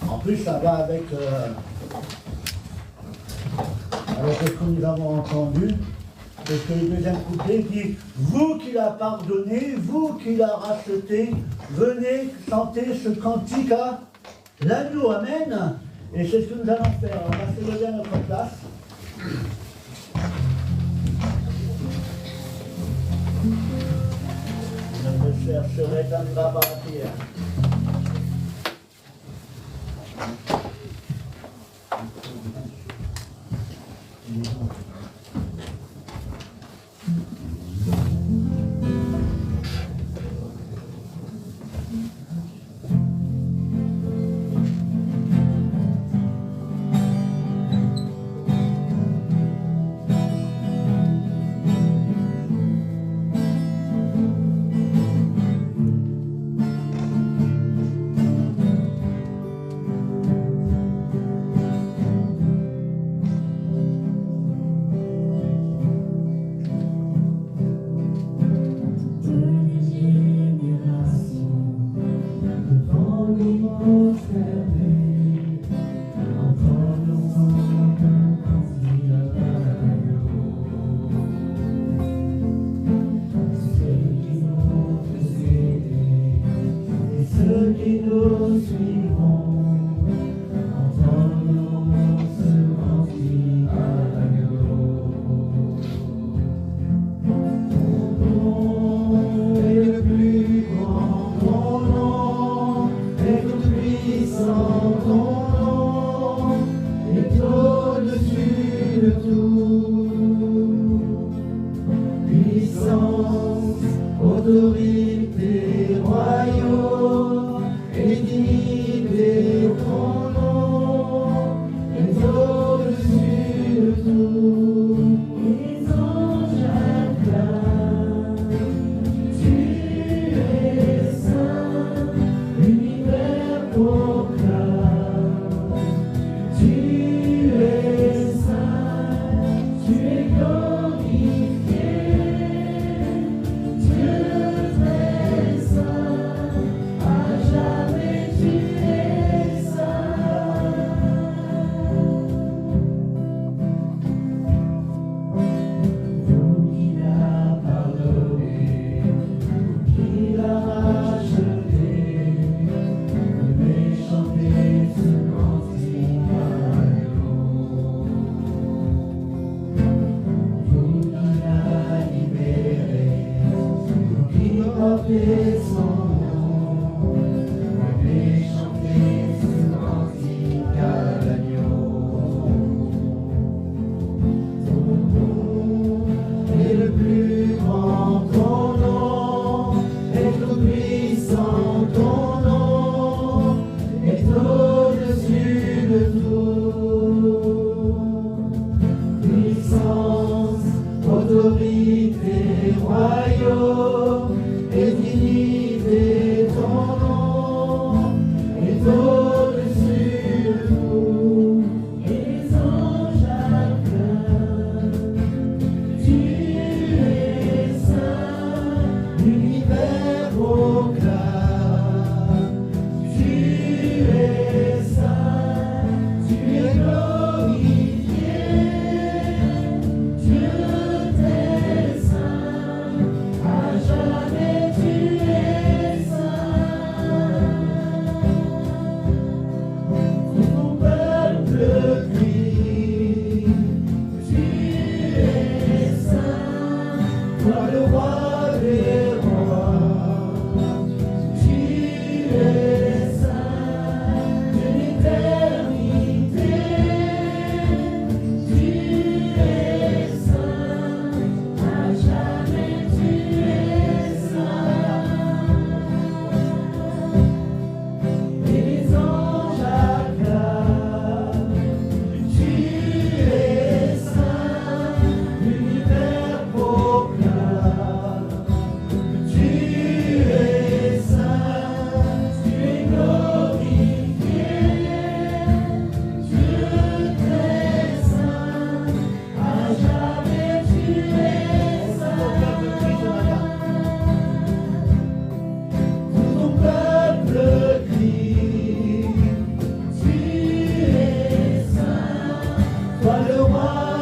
Speaker 1: en plus ça va avec ce que nous avons entendu. Parce que le deuxième couplet dit « Vous qui l'a pardonné, vous qui l'a racheté, venez chanter ce cantique à l'agneau. » Amen. Et c'est ce que nous allons faire. On va se lever à notre place. Notre cher serait un par la prière.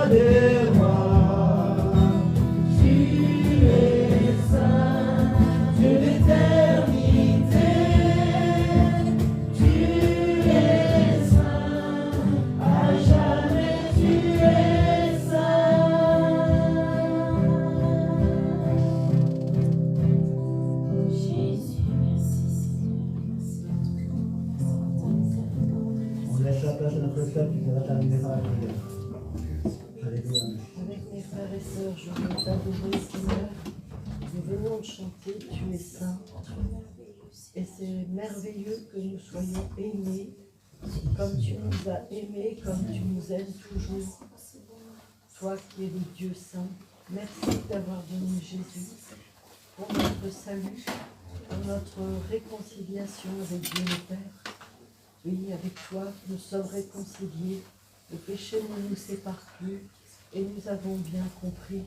Speaker 7: des rois. Tu es saint, Dieu d'éternité. Tu es saint, à jamais tu es
Speaker 4: Jésus, merci
Speaker 1: On laisse la place à notre Père qui va terminer par la prière. Alléluia.
Speaker 5: Avec mes frères et sœurs, je veux t'adorer, Seigneur. Nous venons de chanter, tu es saint. Et c'est merveilleux que nous soyons aimés, comme tu nous as aimés, comme tu nous aimes toujours. Toi qui es le Dieu saint, merci d'avoir donné Jésus pour notre salut, pour notre réconciliation avec Dieu le Père. Oui, avec toi, nous sommes réconciliés. Le péché ne nous sépare plus. Et nous avons bien compris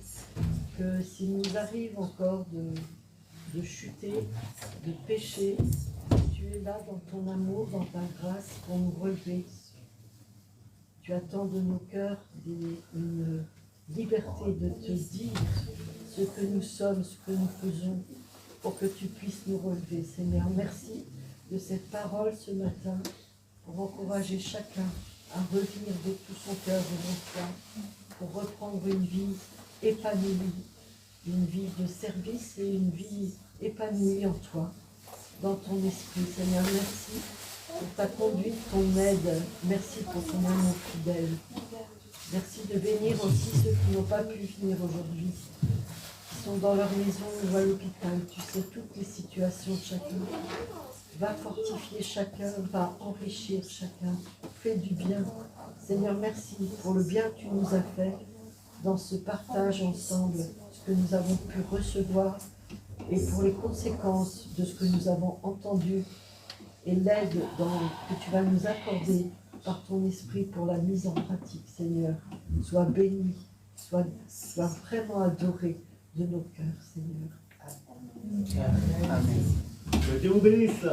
Speaker 5: que s'il nous arrive encore de chuter, de pécher, tu es là dans ton amour, dans ta grâce pour nous relever. Tu attends de nos cœurs une liberté de te dire ce que nous sommes, ce que nous faisons, pour que tu puisses nous relever. Seigneur, merci de cette parole ce matin pour encourager chacun à revenir de tout son cœur devant toi, pour reprendre une vie épanouie, une vie de service et une vie épanouie en toi, dans ton esprit. Seigneur, merci pour ta conduite, ton aide. Merci pour ton amour fidèle. Merci de bénir aussi ceux qui n'ont pas pu venir aujourd'hui, qui sont dans leur maison ou à l'hôpital. Tu sais toutes les situations de chacun. Va fortifier chacun, va enrichir chacun. Fais du bien. Seigneur, merci pour le bien que tu nous as fait dans ce partage ensemble, ce que nous avons pu recevoir et pour les conséquences de ce que nous avons entendu et l'aide que tu vas nous accorder par ton esprit pour la mise en pratique. Seigneur, sois béni, sois vraiment adoré de nos cœurs, Seigneur. Amen.
Speaker 1: Que Dieu vous bénisse.